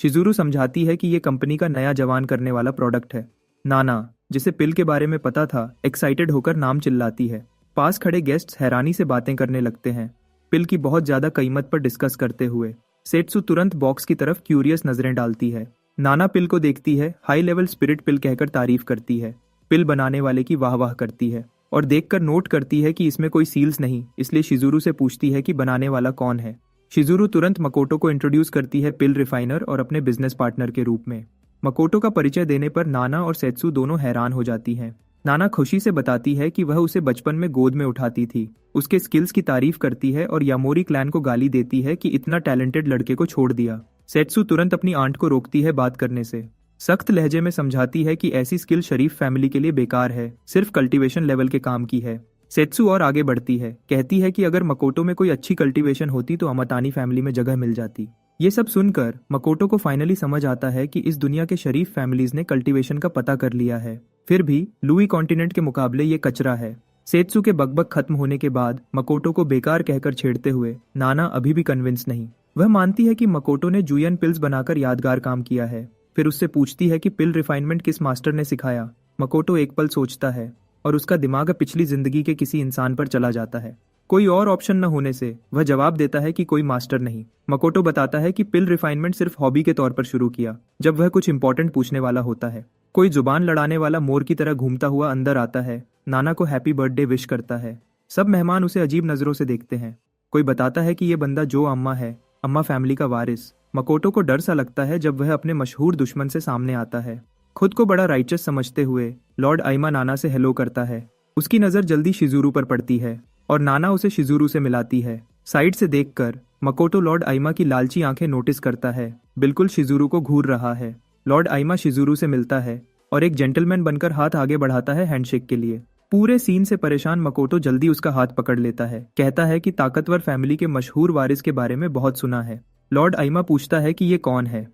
शिजुरू समझाती है कि यह कंपनी का नया जवान करने वाला प्रोडक्ट है। नाना जिसे पिल के बारे में पता था, एक्साइटेड होकर नाम चिल्लाती है। पास खड़े गेस्ट्स हैरानी से बातें करने लगते हैं, पिल की बहुत ज्यादा कीमत पर डिस्कस करते हुए। सेत्सु तुरंत बॉक्स की तरफ क्यूरियस नजरें डालती है। नाना पिल को देखती है, हाई लेवल स्पिरिट पिल कहकर तारीफ करती है। पिल बनाने वाले की वाह वाह करती है और देखकर नोट करती है कि इसमें कोई सील्स नहीं, इसलिए शिजुरू से पूछती है कि बनाने वाला कौन है। शिजुरू तुरंत मकोटो को इंट्रोड्यूस करती है पिल रिफाइनर और अपने बिजनेस पार्टनर के रूप में। मकोटो का परिचय देने पर नाना और सेत्सु दोनों हैरान हो जाती हैं। नाना खुशी से बताती है कि वह उसे बचपन में गोद में उठाती थी, उसके स्किल्स की तारीफ करती है और यामोरी क्लैन को गाली देती है कि इतना टैलेंटेड लड़के को छोड़ दिया। सेत्सु तुरंत अपनी आंट को रोकती है बात करने से, सख्त लहजे में समझाती है कि ऐसी स्किल शरीफ फैमिली के लिए बेकार है, सिर्फ कल्टीवेशन लेवल के काम की है। सेत्सु और आगे बढ़ती है, कहती है कि अगर मकोटो में कोई अच्छी कल्टीवेशन होती तो अमतानी फैमिली में जगह मिल जाती। ये सब सुनकर मकोटो को फाइनली समझ आता है कि इस दुनिया के शरीफ फैमिलीज ने कल्टीवेशन का पता कर लिया है, फिर भी लुई कॉन्टिनेंट के मुकाबले ये कचरा है। सेत्सु के बकबक खत्म होने के बाद मकोटो को बेकार कहकर छेड़ते हुए नाना अभी भी कन्विंस नहीं। वह मानती है कि मकोटो ने जुयन पिल्स बनाकर यादगार काम किया है, फिर उससे पूछती है कि पिल रिफाइनमेंट किस मास्टर ने सिखाया। मकोटो एक पल सोचता है और उसका दिमाग पिछली जिंदगी के किसी इंसान पर चला जाता है। कोई और ऑप्शन न होने से वह जवाब देता है कि कोई मास्टर नहीं। मकोटो बताता है कि पिल रिफाइनमेंट सिर्फ हॉबी के तौर पर शुरू किया, जब वह कुछ इंपॉर्टेंट पूछने वाला होता है। कोई जुबान लड़ाने वाला मोर की तरह घूमता हुआ अंदर आता है, नाना को हैप्पी बर्थडे विश करता है। सब मेहमान उसे अजीब नजरों से देखते हैं। कोई बताता है कि ये बंदा जो अम्मा है, अम्मा फैमिली का वारिस। मकोटो को डर सा लगता है जब वह अपने मशहूर दुश्मन से सामने आता है। खुद को बड़ा राइचस समझते हुए लॉर्ड आइमा नाना से हेलो करता है। उसकी नजर जल्दी शिजुरू पर पड़ती है और नाना उसे शिजुरू से मिलाती है। साइड से देखकर मकोटो लॉर्ड आइमा की लालची आंखें नोटिस करता है, बिल्कुल शिजुरू को घूर रहा है। लॉर्ड आइमा शिजुरू से मिलता है और एक जेंटलमैन बनकर हाथ आगे बढ़ाता है हैंडशेक के लिए। पूरे सीन से परेशान मकोटो जल्दी उसका हाथ पकड़ लेता है, कहता है कि ताकतवर फैमिली के मशहूर वारिस के बारे में बहुत सुना है। लॉर्ड आइमा पूछता है कि ये कौन है।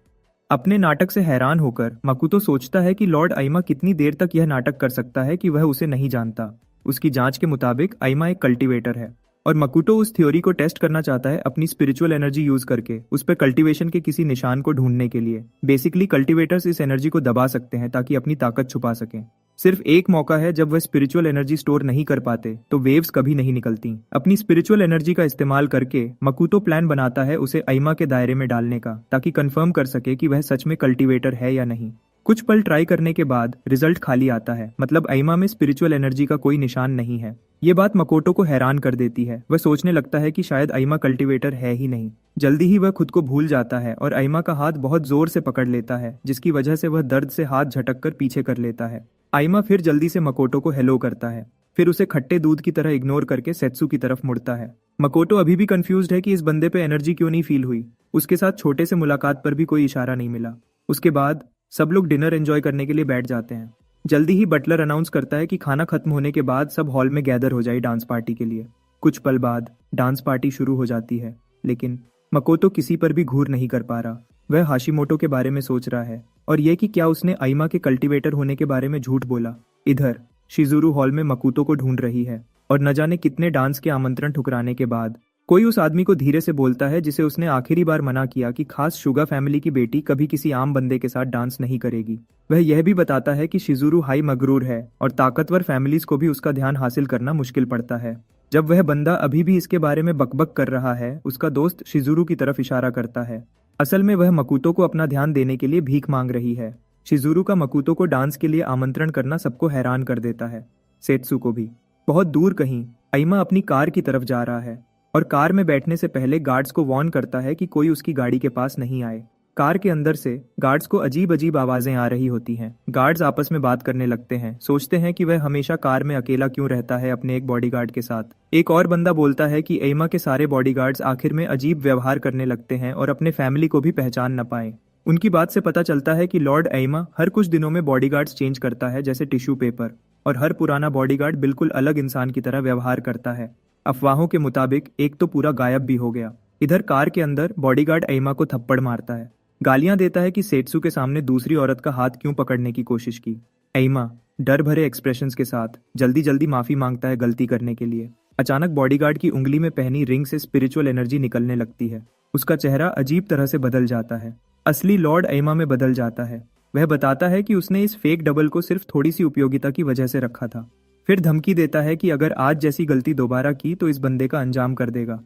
अपने नाटक से हैरान होकर मकोटो सोचता है कि लॉर्ड आइमा कितनी देर तक यह नाटक कर सकता है कि वह उसे नहीं जानता। उसकी जांच के मुताबिक आइमा एक कल्टीवेटर है और मकोटो उस थ्योरी को टेस्ट करना चाहता है अपनी स्पिरिचुअल एनर्जी यूज करके, उस पर कल्टीवेशन के किसी निशान को ढूंढने के लिए। बेसिकली कल्टीवेटर्स इस एनर्जी को दबा सकते हैं ताकि अपनी ताकत छुपा सकें। सिर्फ एक मौका है जब वह स्पिरिचुअल एनर्जी स्टोर नहीं कर पाते तो वेव्स कभी नहीं निकलती। अपनी स्पिरिचुअल एनर्जी का इस्तेमाल करके मकोटो प्लान बनाता है उसे आइमा के दायरे में डालने का, ताकि कंफर्म कर सके कि वह सच में कल्टीवेटर है या नहीं। कुछ पल ट्राई करने के बाद रिजल्ट खाली आता है, मतलब आइमा में स्पिरिचुअल एनर्जी का कोई निशान नहीं है। ये बात मकोटो को हैरान कर देती है। वह सोचने लगता है कि शायद आइमा कल्टीवेटर है ही नहीं। जल्दी ही वह खुद को भूल जाता है और आइमा का हाथ बहुत जोर से पकड़ लेता है, जिसकी वजह से वह दर्द से हाथ झटक कर पीछे कर लेता है। आइमा फिर जल्दी से मकोटो को हेलो करता है, फिर उसे खट्टे दूध की तरह इग्नोर करके सेत्सु की तरफ मुड़ता है। मकोटो अभी भी कंफ्यूज्ड है कि इस बंदे पे एनर्जी क्यों नहीं फील हुई। उसके साथ छोटे से मुलाकात पर भी कोई इशारा नहीं मिला। उसके बाद सब लोग डिनर एंजॉय करने के लिए बैठ जाते हैं। जल्दी ही बटलर अनाउंस करता है कि खाना खत्म होने के बाद सब हॉल में गैदर हो जाए डांस पार्टी के लिए। कुछ पल बाद डांस पार्टी शुरू हो जाती है, लेकिन मकोटो किसी पर भी घूर नहीं कर पा रहा। वह हाशिमोटो के बारे में सोच रहा है और यह कि क्या उसने आइमा के कल्टीवेटर होने के बारे में झूठ बोला। इधर शिजुरू हॉल में मकोटो को ढूंढ रही है और न जाने कितने डांस के आमंत्रण ठुकराने के बाद कोई उस आदमी को धीरे से बोलता है जिसे उसने आखिरी बार मना किया कि खास शुगा फैमिली की बेटी कभी किसी आम बंदे के साथ डांस नहीं करेगी। वह यह भी बताता है कि शिजुरू हाई मगरूर है और ताकतवर फैमिलीज को भी उसका ध्यान हासिल करना मुश्किल पड़ता है। जब वह बंदा अभी भी इसके बारे में बकबक कर रहा है, उसका दोस्त शिजुरू की तरफ इशारा करता है। असल में वह मकोटो को अपना ध्यान देने के लिए भीख मांग रही है। शिजुरू का मकोटो को डांस के लिए आमंत्रण करना सबको हैरान कर देता है, सेत्सु को भी। बहुत दूर कहीं आइमा अपनी कार की तरफ जा रहा है और कार में बैठने से पहले गार्ड्स को वार्न करता है कि कोई उसकी गाड़ी के पास नहीं आए। कार के अंदर से गार्ड्स को अजीब अजीब आवाजें आ रही होती हैं। गार्ड्स आपस में बात करने लगते हैं, सोचते हैं कि वह हमेशा कार में अकेला क्यों रहता है अपने एक बॉडीगार्ड के साथ। एक और बंदा बोलता है कि आइमा के सारे बॉडीगार्ड्स आखिर में अजीब व्यवहार करने लगते हैं और अपने फैमिली को भी पहचान न पाए। उनकी बात से पता चलता है कि लॉर्ड आइमा हर कुछ दिनों में बॉडीगार्ड्स चेंज करता है जैसे टिश्यू पेपर, और हर पुराना बॉडीगार्ड बिल्कुल अलग इंसान की तरह व्यवहार करता है। अफवाहों के मुताबिक एक तो पूरा गायब भी हो गया। इधर कार के अंदर बॉडीगार्ड आइमा को थप्पड़ मारता है, गालियां देता है कि सेत्सु के सामने दूसरी औरत का हाथ क्यों पकड़ने की कोशिश की। आइमा डर भरे एक्सप्रेशंस के साथ जल्दी जल्दी माफी मांगता है गलती करने के लिए। अचानक बॉडीगार्ड की उंगली में पहनी रिंग से स्पिरिचुअल एनर्जी निकलने लगती है। उसका चेहरा अजीब तरह से बदल जाता है, असली लॉर्ड आइमा में बदल जाता है। वह बताता है कि उसने इस फेक डबल को सिर्फ थोड़ी सी उपयोगिता की वजह से रखा था। फिर धमकी देता है कि अगर आज जैसी गलती दोबारा की तो इस बंदे का अंजाम कर देगा।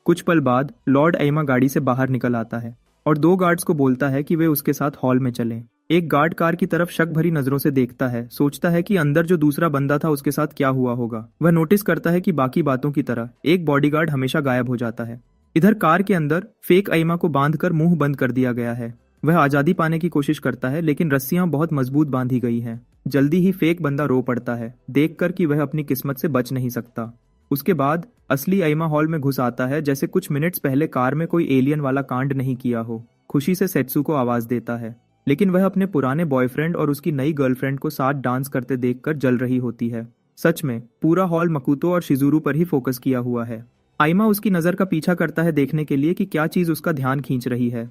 कुछ पल बाद लॉर्ड एमा गाड़ी से बाहर निकल आता है और दो गार्ड्स को बोलता है कि वे उसके साथ हॉल में चलें। एक गार्ड कार की तरफ शक भरी नजरों से देखता है, सोचता है कि अंदर जो दूसरा बंदा था उसके साथ क्या हुआ होगा। वह नोटिस करता है कि बाकी बातों की तरह एक बॉडीगार्ड हमेशा गायब हो जाता है। इधर कार के अंदर फेक एमा को बांधकर मुंह बंद कर दिया गया है। वह आजादी पाने की कोशिश करता है लेकिन रस्सियां बहुत मजबूत बांधी गई हैं। जल्दी ही फेक बंदा रो पड़ता है, देखकर कि वह अपनी किस्मत से बच नहीं सकता। उसके बाद असली एमा हॉल में घुस आता है जैसे कुछ मिनट्स पहले कार में कोई एलियन वाला कांड नहीं किया हो। खुशी से सेत्सु को आवाज देता है, लेकिन वह अपने पुराने बॉयफ्रेंड और उसकी नई गर्लफ्रेंड को साथ डांस करते देखकर जल रही होती है। सच में पूरा हॉल मकुतो और शिजुरू पर ही फोकस किया हुआ है। आइमा उसकी नजर का पीछा करता है देखने के लिए कि क्या चीज उसका ध्यान खींच रही है।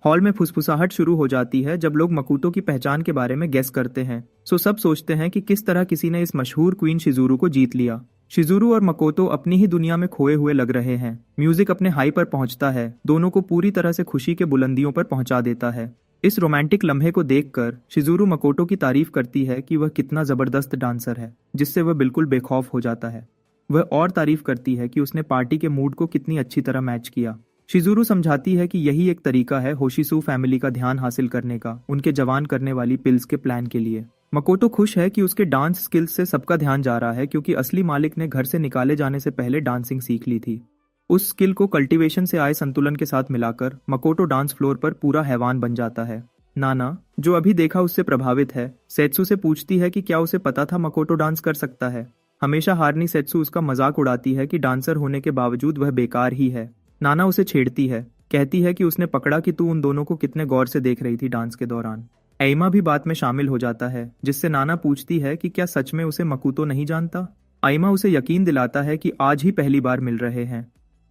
हॉल में फुसफुसाहट शुरू हो जाती है जब लोग मकुतो की पहचान के बारे में गेस करते हैं। सब सोचते हैं कि किस तरह किसी ने इस मशहूर क्वीन शिजुरू को जीत लिया। शिजुरू और मकोतो अपनी ही दुनिया में खोए हुए लग रहे हैं। म्यूजिक अपने हाई पर पहुंचता है, दोनों को पूरी तरह से खुशी के बुलंदियों पर पहुंचा देता है। इस रोमांटिक लम्हे को देखकर शिजुरू मकोतो की तारीफ करती है कि वह कितना जबरदस्त डांसर है, जिससे वह बिल्कुल बेखौफ हो जाता है। वह और तारीफ करती है कि उसने पार्टी के मूड को कितनी अच्छी तरह मैच किया। शिजुरू समझाती है कि यही एक तरीका है होशिसू फैमिली का ध्यान हासिल करने का, उनके जवान करने वाली पिल्स के प्लान के लिए। मकोतो खुश है कि उसके डांस स्किल्स से सबका ध्यान जा रहा है क्योंकि असली मालिक ने घर से निकाले जाने से पहले डांसिंग सीख ली थी। उस स्किल को कल्टीवेशन से आए संतुलन के साथ मिलाकर मकोटो डांस फ्लोर पर पूरा हैवान बन जाता है। नाना, जो अभी देखा उससे प्रभावित है, सेत्सु से पूछती है कि क्या उसे पता था मकोटो डांस कर सकता है। हमेशा हारनी सेत्सु उसका मजाक उड़ाती है कि डांसर होने के बावजूद वह बेकार ही है। नाना उसे छेड़ती है, कहती है कि उसने पकड़ा कि तू उन दोनों को कितने गौर से देख रही थी डांस के दौरान। एमा भी बात में शामिल हो जाता है, जिससे नाना पूछती है कि क्या सच में उसे मकुतो नहीं जानता। आइमा उसे यकीन दिलाता है कि आज ही पहली बार मिल रहे हैं,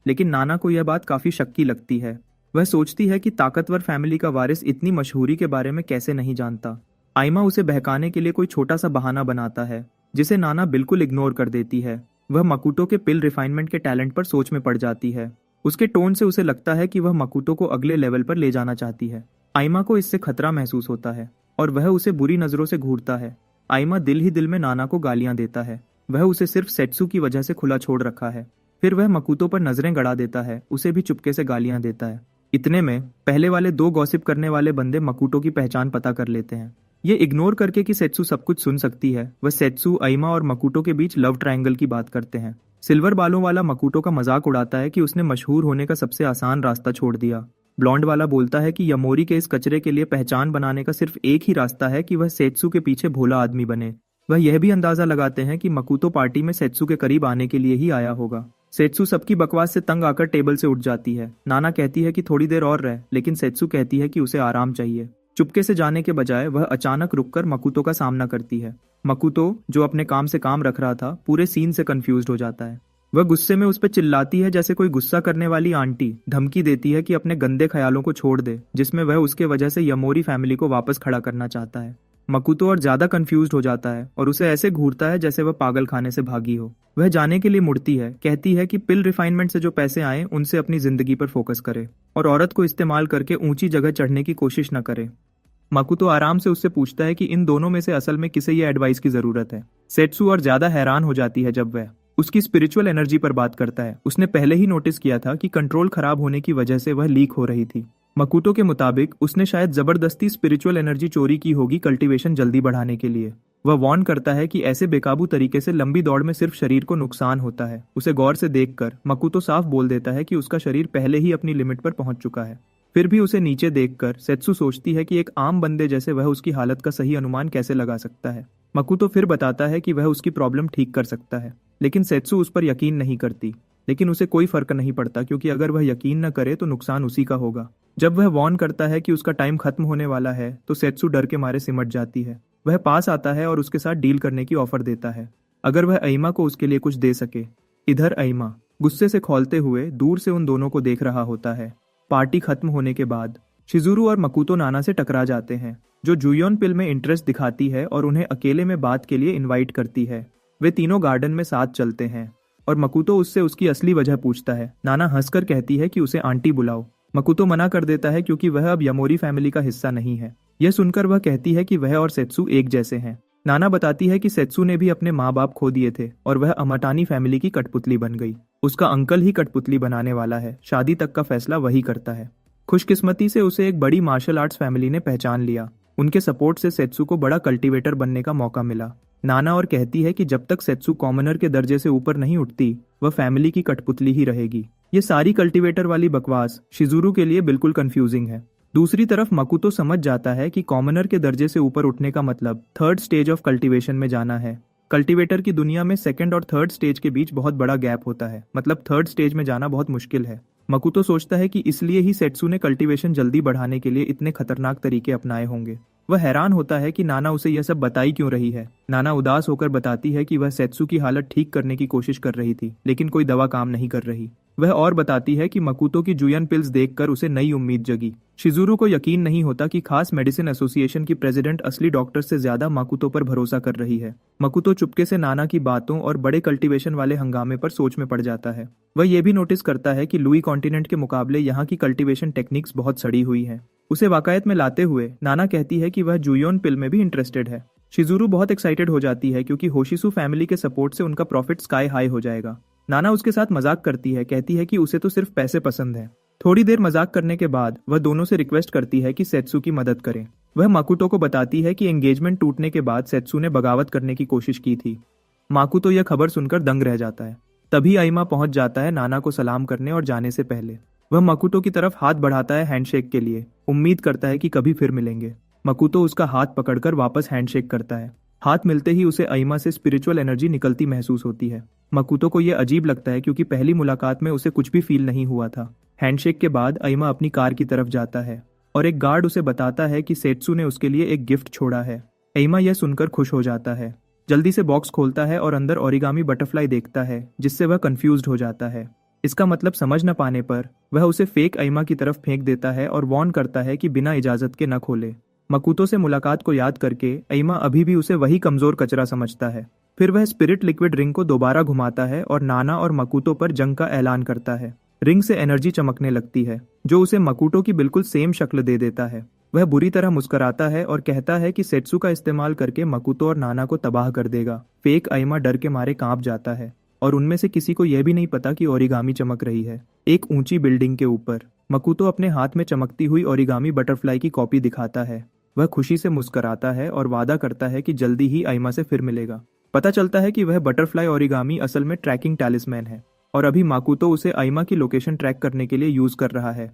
लेकिन नाना को यह बात काफी शक्की लगती है। वह सोचती है कि ताकतवर फैमिली का वारिस इतनी मशहूरी के बारे में कैसे नहीं जानता। आइमा उसे बहकाने के लिए कोई छोटा सा बहाना बनाता है, जिसे नाना बिल्कुल इग्नोर कर देती है। वह मकुतो के पिल रिफाइनमेंट के टैलेंट पर सोच में पड़ जाती है। उसके टोन से उसे लगता है कि वह मकुतो को अगले लेवल पर ले जाना चाहती है। आइमा को इससे खतरा महसूस होता है और वह उसे बुरी नजरों से घूरता है। आइमा दिल ही दिल में नाना को गालियां देता है। वह उसे सिर्फ सेत्सु की वजह से खुला छोड़ रखा है। फिर वह मकुतो पर नजरें गड़ा देता है, उसे भी चुपके से गालियां देता है। इतने में पहले वाले दो गॉसिप करने वाले बंदे मकुतो की पहचान पता कर लेते हैं। ये इग्नोर करके कि सेत्सु सब कुछ सुन सकती है, वह सेत्सु, आइमा और मकुतो के बीच लव ट्रायंगल की बात करते हैं। सिल्वर बालों वाला मकुतो का मजाक उड़ाता है कि उसने मशहूर होने का सबसे आसान रास्ता छोड़ दिया। ब्लॉन्ड वाला बोलता है कि यमोरी के इस कचरे के लिए पहचान बनाने का सिर्फ एक ही रास्ता है कि वह सेत्सु के पीछे भोला आदमी बने। वह यह भी अंदाजा लगाते हैं कि मकुतो पार्टी में सेत्सु के करीब आने के लिए ही आया होगा। सेत्सु सबकी बकवास से तंग आकर टेबल से उठ जाती है। नाना कहती है कि थोड़ी देर और रह, लेकिन सेत्सु कहती है कि उसे आराम चाहिए। चुपके से जाने के बजाय वह अचानक रुककर मकुतो का सामना करती है। मकुतो, जो अपने काम से काम रख रहा था, पूरे सीन से कंफ्यूज्ड हो जाता है। वह गुस्से में उस पर चिल्लाती है जैसे कोई गुस्सा करने वाली आंटी। धमकी देती है कि अपने गंदे ख्यालों को छोड़ दे, जिसमें वह उसके वजह से यमोरी फैमिली को वापस खड़ा करना चाहता है। मकुतो और ज्यादा कंफ्यूज्ड हो जाता है और उसे ऐसे घूरता है जैसे वह पागल खाने से भागी हो। वह जाने के लिए मुड़ती है, कहती है कि पिल रिफाइनमेंट से जो पैसे आए उनसे अपनी जिंदगी पर फोकस करे और औरत को इस्तेमाल करके ऊंची जगह चढ़ने की कोशिश न करे। मकुतो आराम से उससे पूछता है कि इन दोनों में से असल में किसे ये एडवाइस की जरूरत है। सेत्सु और ज्यादा हैरान हो जाती है जब वह उसकी स्पिरिचुअल एनर्जी पर बात करता है। उसने पहले ही नोटिस किया था कि कंट्रोल खराब होने की वजह से वह लीक हो रही थी। मकुतो के मुताबिक उसने शायद जबरदस्ती स्पिरिचुअल एनर्जी चोरी की होगी कल्टीवेशन जल्दी बढ़ाने के लिए। वह वार्न करता है कि ऐसे बेकाबू तरीके से लंबी दौड़ में सिर्फ शरीर को नुकसान होता है। उसे गौर से देखकर मकुतो साफ बोल देता है कि उसका शरीर पहले ही अपनी लिमिट पर पहुंच चुका है। फिर भी उसे नीचे देखकर सेत्सु सोचती है कि एक आम बंदे जैसे वह उसकी हालत का सही अनुमान कैसे लगा सकता है। मकुतो फिर बताता है कि वह उसकी प्रॉब्लम ठीक कर सकता है, लेकिन सेत्सु उस पर यकीन नहीं करती। लेकिन उसे कोई फर्क नहीं पड़ता क्योंकि अगर वह यकीन न करे तो नुकसान उसी का होगा। जब वह वार्न करता है कि उसका टाइम खत्म होने वाला है तो सेत्सु डर के मारे सिमट जाती है। वह पास आता है और उसके साथ डील करने की ऑफर देता है, अगर वह आइमा को उसके लिए कुछ दे सके। इधर आइमा गुस्से से खौलते हुए दूर से उन दोनों को देख रहा होता है। पार्टी खत्म होने के बाद शिजुरू और मकुतो नाना से टकरा जाते हैं, जो जुयोन पिल में इंटरेस्ट दिखाती है और उन्हें अकेले में बात के लिए इनवाइट करती है। वे तीनों गार्डन में साथ चलते हैं और मकुतो उससे उसकी असली वजह पूछता है। नाना हंसकर कहती है कि उसे आंटी बुलाओ। मकुतो मना कर देता है क्योंकि वह अब यमोरी फैमिली का हिस्सा नहीं है। यह सुनकर वह कहती है कि वह और सेत्सु एक जैसे हैं। नाना बताती है कि सेत्सु ने भी अपने माँ बाप खो दिए थे और वह अमाटानी फैमिली की कठपुतली बन गई। उसका अंकल ही कठपुतली बनाने वाला है, शादी तक का फैसला वही करता है। खुशकिस्मती से उसे एक बड़ी मार्शल आर्ट्स फैमिली ने पहचान लिया। उनके सपोर्ट से सेत्सु को बड़ा कल्टीवेटर बनने का मौका मिला। नाना और कहती है कि जब तक सेत्सु कॉमनर के दर्जे से ऊपर नहीं उठती, वह फैमिली की कठपुतली ही रहेगी। ये सारी कल्टीवेटर वाली बकवास शिजुरू के लिए बिल्कुल कंफ्यूजिंग है। दूसरी तरफ मकुतो समझ जाता है कि कॉमनर के दर्जे से ऊपर उठने का मतलब थर्ड स्टेज ऑफ कल्टीवेशन में जाना है। कल्टीवेटर की दुनिया में सेकंड और थर्ड स्टेज के बीच बहुत बड़ा गैप होता है, मतलब थर्ड स्टेज में जाना बहुत मुश्किल है। मकुतो सोचता है कि इसलिए ही सेत्सु ने कल्टीवेशन जल्दी बढ़ाने के लिए इतने खतरनाक तरीके अपनाए होंगे। वह हैरान होता है कि नाना उसे यह सब बताई क्यों रही है। नाना उदास होकर बताती है कि वह सेत्सु की हालत ठीक करने की कोशिश कर रही थी, लेकिन कोई दवा काम नहीं कर रही। वह और बताती है कि मकुतो की जुयन पिल्स देखकर उसे नई उम्मीद जगी। शिजुरू को यकीन नहीं होता कि खास मेडिसिन एसोसिएशन की प्रेसिडेंट असली डॉक्टर से ज्यादा मकुतो पर भरोसा कर रही है। मकुतो चुपके से नाना की बातों और बड़े कल्टीवेशन वाले हंगामे पर सोच में पड़ जाता है। वह यह भी नोटिस करता है कि लुई कॉन्टिनेंट के मुकाबले यहाँ की कल्टीवेशन टेक्निक्स बहुत सड़ी हुई है। उसे वाकायत में लाते हुए नाना कहती है कि वह जुयोन पिल में भी इंटरेस्टेड है। शिजुरू बहुत एक्साइटेड हो जाती है क्योंकि होशिसु फैमिली के सपोर्ट से उनका प्रॉफिट स्काई हाई हो जाएगा। नाना उसके साथ मजाक करती है, कहती है कि उसे तो सिर्फ पैसे पसंद है। थोड़ी देर मजाक करने के बाद वह दोनों से रिक्वेस्ट करती है कि सेत्सु की मदद करें। वह माकुतो को बताती है कि एंगेजमेंट टूटने के बाद सेत्सु ने बगावत करने की कोशिश की थी। माकुतो यह खबर सुनकर दंग रह जाता है। तभी आइमा पहुंच जाता है नाना को सलाम करने और जाने से पहले। वह मकुतो की तरफ हाथ बढ़ाता है हैंडशेक के लिए, उम्मीद करता है कि कभी फिर मिलेंगे। मकुतो उसका हाथ पकड़कर वापस हैंडशेक करता है। हाथ मिलते ही उसे आइमा से स्पिरिचुअल एनर्जी निकलती महसूस होती है। मकुतो को यह अजीब लगता है क्योंकि पहली मुलाकात में उसे कुछ भी फील नहीं हुआ था। हैंडशेक के बाद आइमा अपनी कार की तरफ जाता है और एक गार्ड उसे बताता है कि सेत्सु ने उसके लिए एक गिफ्ट छोड़ा है। आइमा यह सुनकर खुश हो जाता है, जल्दी से बॉक्स खोलता है और अंदर ओरिगामी बटरफ्लाई देखता है, जिससे वह कंफ्यूज्ड हो जाता है। इसका मतलब समझ न पाने पर वह उसे फेक आइमा की तरफ फेंक देता है और वार्न करता है कि बिना इजाजत के न खोले। मकुतो से मुलाकात को याद करके आइमा अभी भी उसे वही कमजोर कचरा समझता है। फिर वह स्पिरिट लिक्विड रिंग को दोबारा घुमाता है और नाना और मकुतो पर जंग का ऐलान करता है। रिंग से एनर्जी चमकने लगती है, जो उसे मकुतो की बिल्कुल सेम शक्ल दे देता है। वह बुरी तरह मुस्कुराता है और कहता है कि सेत्सु का इस्तेमाल करके मकुतो और नाना को तबाह कर देगा। फेक आइमा डर के मारे कांप जाता है और उनमें से किसी को यह भी नहीं पता कि ओरिगामी चमक रही है। एक ऊंची बिल्डिंग के ऊपर मकुतो अपने हाथ में चमकती हुई ओरिगामी बटरफ्लाई की कॉपी दिखाता है। वह खुशी से मुस्कुराता है और वादा करता है कि जल्दी ही आइमा से फिर मिलेगा। पता चलता है कि वह बटरफ्लाई ओरिगामी असल में ट्रैकिंग टैलिस्मैन है और अभी मकुतो उसे आइमा की लोकेशन ट्रैक करने के लिए यूज कर रहा है।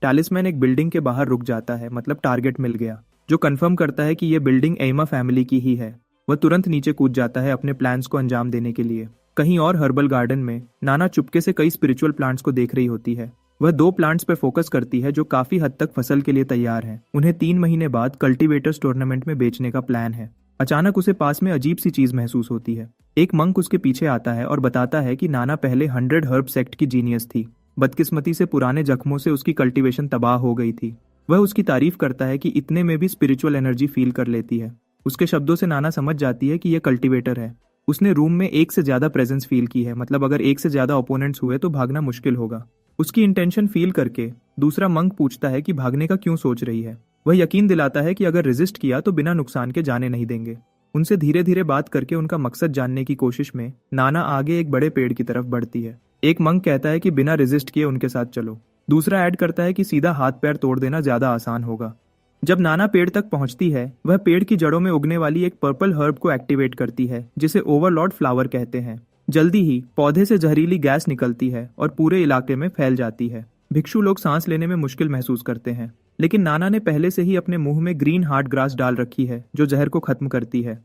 टैलिस्मैन एक बिल्डिंग के बाहर रुक जाता है, मतलब टारगेट मिल गया, जो कंफर्म करता है कि यह बिल्डिंग आइमा फैमिली की ही है। वह तुरंत नीचे कूद जाता है अपने प्लान्स को अंजाम देने के लिए। कहीं और हर्बल गार्डन में नाना चुपके से कई स्पिरिचुअल प्लांट्स को देख रही होती है। वह 2 प्लांट्स पर फोकस करती है जो काफी हद तक फसल के लिए तैयार हैं। उन्हें 3 महीने बाद कल्टीवेटर्स टूर्नामेंट में बेचने का प्लान है। अचानक उसे पास में अजीब सी चीज महसूस होती है। एक मंक उसके पीछे आता है और बताता है कि नाना पहले 100 हर्ब सेक्ट की जीनियस थी। बदकिस्मती से पुराने जख्मों से उसकी कल्टीवेशन तबाह हो गई थी। वह उसकी तारीफ करता है कि इतने में भी स्पिरिचुअल एनर्जी फील कर लेती है। उसके शब्दों से नाना समझ जाती है कि यह कल्टीवेटर है। उसने रूम में एक से ज्यादा प्रेजेंस फील की है, मतलब अगर एक से ज्यादा ओपोनेंट्स हुए तो भागना मुश्किल होगा। उसकी इंटेंशन फील करके दूसरा मंक पूछता है कि भागने का क्यों सोच रही है। वह यकीन दिलाता है कि अगर रेजिस्ट किया तो बिना नुकसान के जाने नहीं देंगे। उनसे धीरे धीरे बात करके उनका मकसद जानने की कोशिश में नाना आगे एक बड़े पेड़ की तरफ बढ़ती है। एक मंक कहता है कि बिना रेजिस्ट किए उनके साथ चलो। दूसरा ऐड करता है कि सीधा हाथ पैर तोड़ देना ज्यादा आसान होगा। जब नाना पेड़ तक पहुंचती है, वह पेड़ की जड़ों में उगने वाली एक पर्पल हर्ब को एक्टिवेट करती है, जिसे ओवरलॉर्ड फ्लावर कहते हैं। जल्दी ही पौधे से जहरीली गैस निकलती है और पूरे इलाके में फैल जाती है। भिक्षु लोग सांस लेने में मुश्किल महसूस करते हैं, लेकिन नाना ने पहले से ही अपने मुंह में ग्रीन हार्ट ग्रास डाल रखी है, जो जहर को खत्म करती है।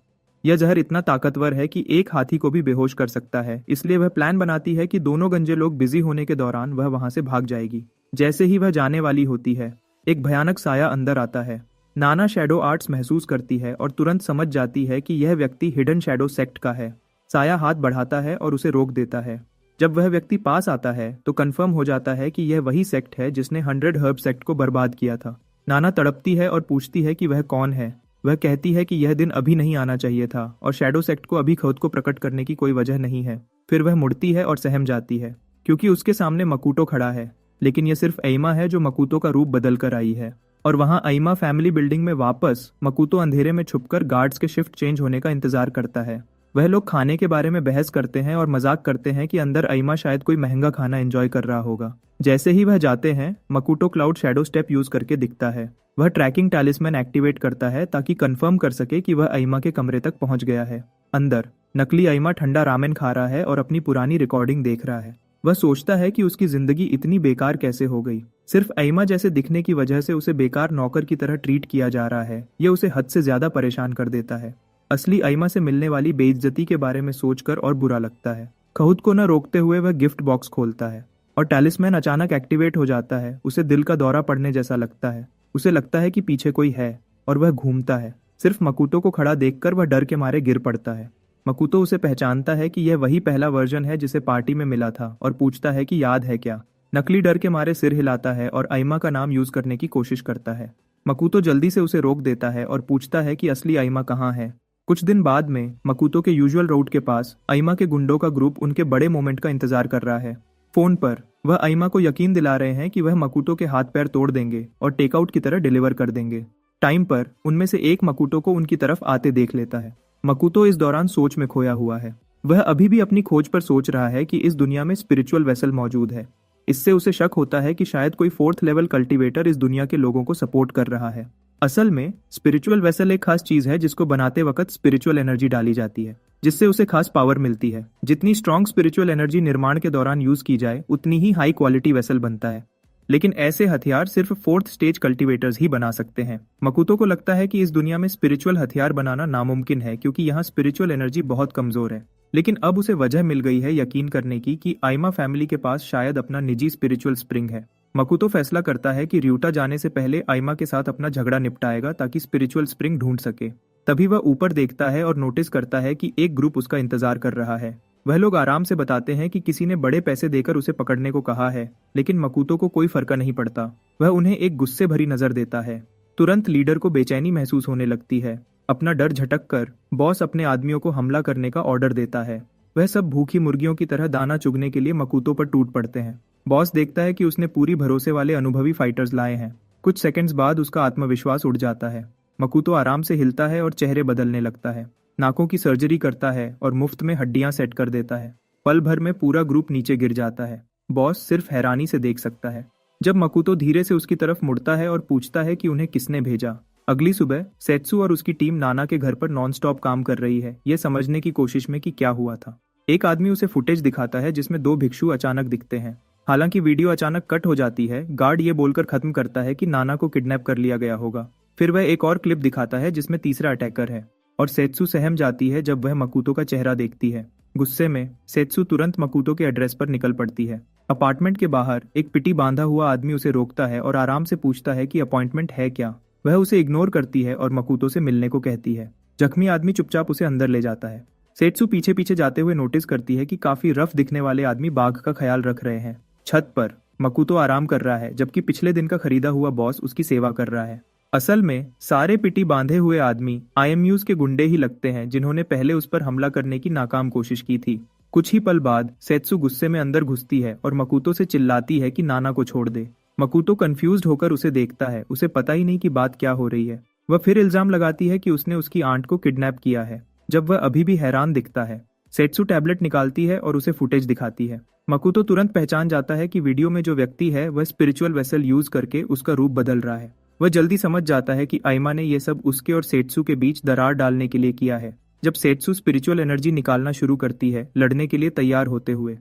यह जहर इतना ताकतवर है कि एक हाथी को भी बेहोश कर सकता है, इसलिए वह प्लान बनाती है कि दोनों गंजे लोग बिजी होने के दौरान वह वहां से भाग जाएगी। जैसे ही वह जाने वाली होती है, एक भयानक साया अंदर आता है। नाना शैडो आर्ट्स महसूस करती है और तुरंत समझ जाती है कि यह व्यक्ति हिडन शैडो सेक्ट का है। साया हाथ बढ़ाता है और उसे रोक देता है। जब वह व्यक्ति पास आता है तो कंफर्म हो जाता है कि यह वही सेक्ट है जिसने 100 हर्ब सेक्ट को बर्बाद किया था। नाना तड़पती है और पूछती है कि वह कौन है। वह कहती है कि यह दिन अभी नहीं आना चाहिए था और शैडो सेक्ट को अभी खुद को प्रकट करने की कोई वजह नहीं है। फिर वह मुड़ती है और सहम जाती है, क्योंकि उसके सामने मकुतो खड़ा है, लेकिन यह सिर्फ आइमा है जो मकुतो का रूप बदल कर आई है। और वहां आइमा फैमिली बिल्डिंग में वापस मकूतो अंधेरे में छुपकर गार्ड्स के शिफ्ट चेंज होने का इंतजार करता है। वह लोग खाने के बारे में बहस करते हैं और मजाक करते हैं कि अंदर आइमा शायद कोई महंगा खाना एंजॉय कर रहा होगा। जैसे ही वह जाते हैं, मकूटो क्लाउड शैडो स्टेप यूज करके दिखता है। वह ट्रैकिंग टैलिस्मैन एक्टिवेट करता है ताकि कंफर्म कर सके कि वह आइमा के कमरे तक पहुंच गया है। अंदर नकली आइमा ठंडा रामेन खा रहा है और अपनी पुरानी रिकॉर्डिंग देख रहा है। वह सोचता है कि उसकी जिंदगी इतनी बेकार कैसे हो गई। सिर्फ आइमा जैसे दिखने की वजह से उसे बेकार नौकर की तरह ट्रीट किया जा रहा है। यह उसे हद से ज्यादा परेशान कर देता है। असली आइमा से मिलने वाली बेइज्जती के बारे में सोचकर और बुरा लगता है। खुद को न रोकते हुए वह गिफ्ट बॉक्स खोलता है और टैलिस्मैन अचानक एक्टिवेट हो जाता है। उसे दिल का दौरा पड़ने जैसा लगता है। उसे लगता है कि पीछे कोई है और वह घूमता है। सिर्फ मकूतो को खड़ा देखकर वह डर के मारे गिर पड़ता है। मकूतो उसे पहचानता है कि यह वही पहला वर्जन है जिसे पार्टी में मिला था और पूछता है कि याद है क्या। नकली डर के मारे सिर हिलाता है और आइमा का नाम यूज करने की कोशिश करता है। मकूतो जल्दी से उसे रोक देता है और पूछता है कि असली आइमा कहाँ है। कुछ दिन बाद में मकूतो के यूजुअल रूट के पास आइमा के गुंडों का ग्रुप उनके बड़े मोमेंट का इंतजार कर रहा है। फोन पर वह आइमा को यकीन दिला रहे हैं कि वह मकूतो के हाथ पैर तोड़ देंगे और टेकआउट की तरह डिलीवर कर देंगे। टाइम पर उनमें से एक मकूतो को उनकी तरफ आते देख लेता है। मकूतो इस दौरान सोच में खोया हुआ है। वह अभी भी अपनी खोज पर सोच रहा है कि इस दुनिया में स्पिरिचुअल वेसल मौजूद है। इससे उसे शक होता है कि शायद कोई 4th लेवल कल्टीवेटर इस दुनिया के लोगों को सपोर्ट कर रहा है। असल में स्पिरिचुअल वेसल एक खास चीज है जिसको बनाते वक्त स्पिरिचुअल एनर्जी डाली जाती है, जिससे उसे खास पावर मिलती है। जितनी स्ट्रॉन्ग स्पिरिचुअल एनर्जी निर्माण के दौरान यूज की जाए, उतनी ही हाई क्वालिटी वेसल बनता है। लेकिन ऐसे हथियार सिर्फ 4th स्टेज कल्टीवेटर्स ही बना सकते हैं। मकूतो को लगता है कि इस दुनिया में स्पिरिचुअल हथियार बनाना नामुमकिन है क्योंकि यहाँ स्पिरिचुअल एनर्जी बहुत कमजोर है। लेकिन अब उसे वजह मिल गई है यकीन करने की कि आइमा फैमिली के पास शायद अपना निजी स्पिरिचुअल स्प्रिंग है। मकूतो फैसला करता है कि ryuta जाने से पहले आइमा के साथ अपना झगड़ा निपटाएगा ताकि स्पिरिचुअल स्प्रिंग ढूंढ सके। तभी वह ऊपर देखता है और नोटिस करता है कि एक ग्रुप उसका इंतजार कर रहा है। वह लोग आराम से बताते हैं कि किसी ने बड़े पैसे देकर उसे पकड़ने को कहा है, लेकिन मकूतो को कोई फर्क नहीं पड़ता। वह उन्हें एक गुस्से भरी नजर देता है। तुरंत लीडर को बेचैनी महसूस होने लगती है। अपना डर झटक कर बॉस अपने आदमियों को हमला करने का ऑर्डर देता है। वह सब भूखी मुर्गियों की तरह दाना चुगने के लिए मकूतो पर टूट पड़ते हैं। बॉस देखता है कि उसने पूरी भरोसे वाले अनुभवी फाइटर्स लाए हैं। कुछ सेकंड्स बाद उसका आत्मविश्वास उड़ जाता है। मकूतो आराम से हिलता है और चेहरे बदलने लगता है। नाकों की सर्जरी करता है और मुफ्त में हड्डियां सेट कर देता है। पल भर में पूरा ग्रुप नीचे गिर जाता है। बॉस सिर्फ हैरानी से देख सकता है। जब मकूतो धीरे से उसकी तरफ मुड़ता है और पूछता है कि उन्हें किसने भेजा। अगली सुबह सेत्सु और उसकी टीम नाना के घर पर नॉन स्टॉप काम कर रही है, यह समझने की कोशिश में कि क्या हुआ था। एक आदमी उसे फुटेज दिखाता है जिसमें 2 भिक्षु अचानक दिखते हैं। हालांकि वीडियो अचानक कट हो जाती है। गार्ड ये बोलकर खत्म करता है कि नाना को किडनैप कर लिया गया होगा। फिर वह एक और क्लिप दिखाता है जिसमें तीसरा अटैकर है और सेत्सु सहम जाती है जब वह मकूतो का चेहरा देखती है। गुस्से में सेत्सु तुरंत मकूतो के एड्रेस पर निकल पड़ती है। अपार्टमेंट के बाहर एक पिटी बांधा हुआ आदमी उसे रोकता है और आराम से पूछता है कि अपॉइंटमेंट है क्या। वह उसे इग्नोर करती है और मकूतो से मिलने को कहती है। जख्मी आदमी चुपचाप उसे अंदर ले जाता है। सेत्सु पीछे पीछे जाते हुए नोटिस करती है कि काफी रफ दिखने वाले आदमी बाघ का ख्याल रख रहे हैं। छत पर मकूतो आराम कर रहा है जबकि पिछले दिन का खरीदा हुआ बॉस उसकी सेवा कर रहा है। असल में सारे पिटी बांधे हुए आदमी IMUs के गुंडे ही लगते हैं जिन्होंने पहले उस पर हमला करने की नाकाम कोशिश की थी। कुछ ही पल बाद सेत्सु गुस्से में अंदर घुसती है और मकूतो से चिल्लाती है कि नाना को छोड़ दे। मकूतो कंफ्यूज्ड होकर उसे देखता है। उसे पता ही नहीं कि बात क्या हो रही है। वह फिर इल्जाम लगाती है कि उसने उसकी आंट को किडनैप किया है, जब वह अभी भी हैरान दिखता है। सेत्सु टैबलेट निकालती है और उसे फुटेज दिखाती है। मकूतो तुरंत पहचान जाता है कि वीडियो में जो व्यक्ति है वह स्पिरिचुअल वेसल यूज करके उसका रूप बदल रहा है। वह जल्दी समझ जाता है कि आइमा ने यह सब उसके और सेत्सु के बीच दरार डालने के लिए किया है। जब सेत्सु स्पिरिचुअल एनर्जी निकालना शुरू करती है, लड़ने के लिए तैयार होते हुए,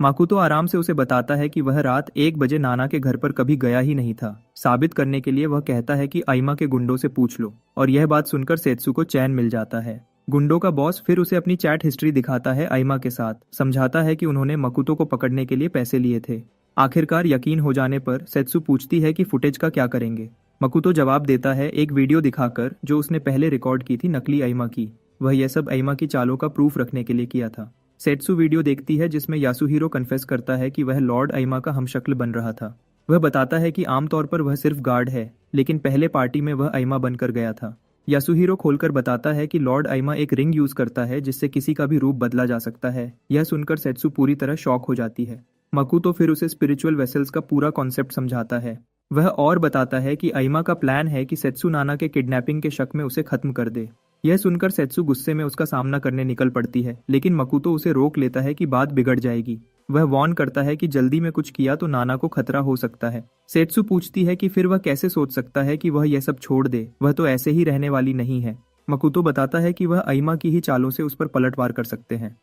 मकूतो आराम से उसे बताता है कि वह रात 1 बजे नाना के घर पर कभी गया ही नहीं था। साबित करने के लिए वह कहता है कि आइमा के गुंडों से पूछ लो, और यह बात सुनकर सेत्सु को चैन मिल जाता है। गुंडों का बॉस फिर उसे अपनी चैट हिस्ट्री दिखाता है आइमा के साथ, समझाता है कि उन्होंने मकूतो को पकड़ने के लिए पैसे लिए थे। आखिरकार यकीन हो जाने पर सेत्सु पूछती है कि फुटेज का क्या करेंगे। मकूतो जवाब देता है एक वीडियो दिखाकर जो उसने पहले रिकॉर्ड की थी नकली आइमा की। वह यह सब आइमा की चालों का प्रूफ रखने के लिए किया था। सेत्सु वीडियो देखती है जिसमें यासुहिरो कन्फेस करता है कि वह लॉर्ड आइमा का हमशक्ल बन रहा था। वह बताता है कि आमतौर पर वह सिर्फ गार्ड है, लेकिन पहले पार्टी में वह आइमा बनकर गया था। यासुहिरो खोलकर बताता है कि लॉर्ड आइमा एक रिंग यूज करता है जिससे किसी का भी रूप बदला जा सकता है। यह सुनकर सेत्सु पूरी तरह शॉक हो जाती है। मकूतो फिर उसे स्पिरिचुअल वेसल्स का पूरा कॉन्सेप्ट समझाता है। वह और बताता है कि आइमा का प्लान है कि सेत्सु नाना के किडनैपिंग के शक में उसे खत्म कर दे। यह सुनकर सेत्सु गुस्से में उसका सामना करने निकल पड़ती है, लेकिन मकुतो उसे रोक लेता है कि बात बिगड़ जाएगी। वह वार्न करता है कि जल्दी में कुछ किया तो नाना को खतरा हो सकता है। सेत्सु पूछती है कि फिर वह कैसे सोच सकता है कि वह यह सब छोड़ दे, वह तो ऐसे ही रहने वाली नहीं है। मकुतो बताता है कि वह आइमा की ही चालों से उस पर पलटवार कर सकते हैं।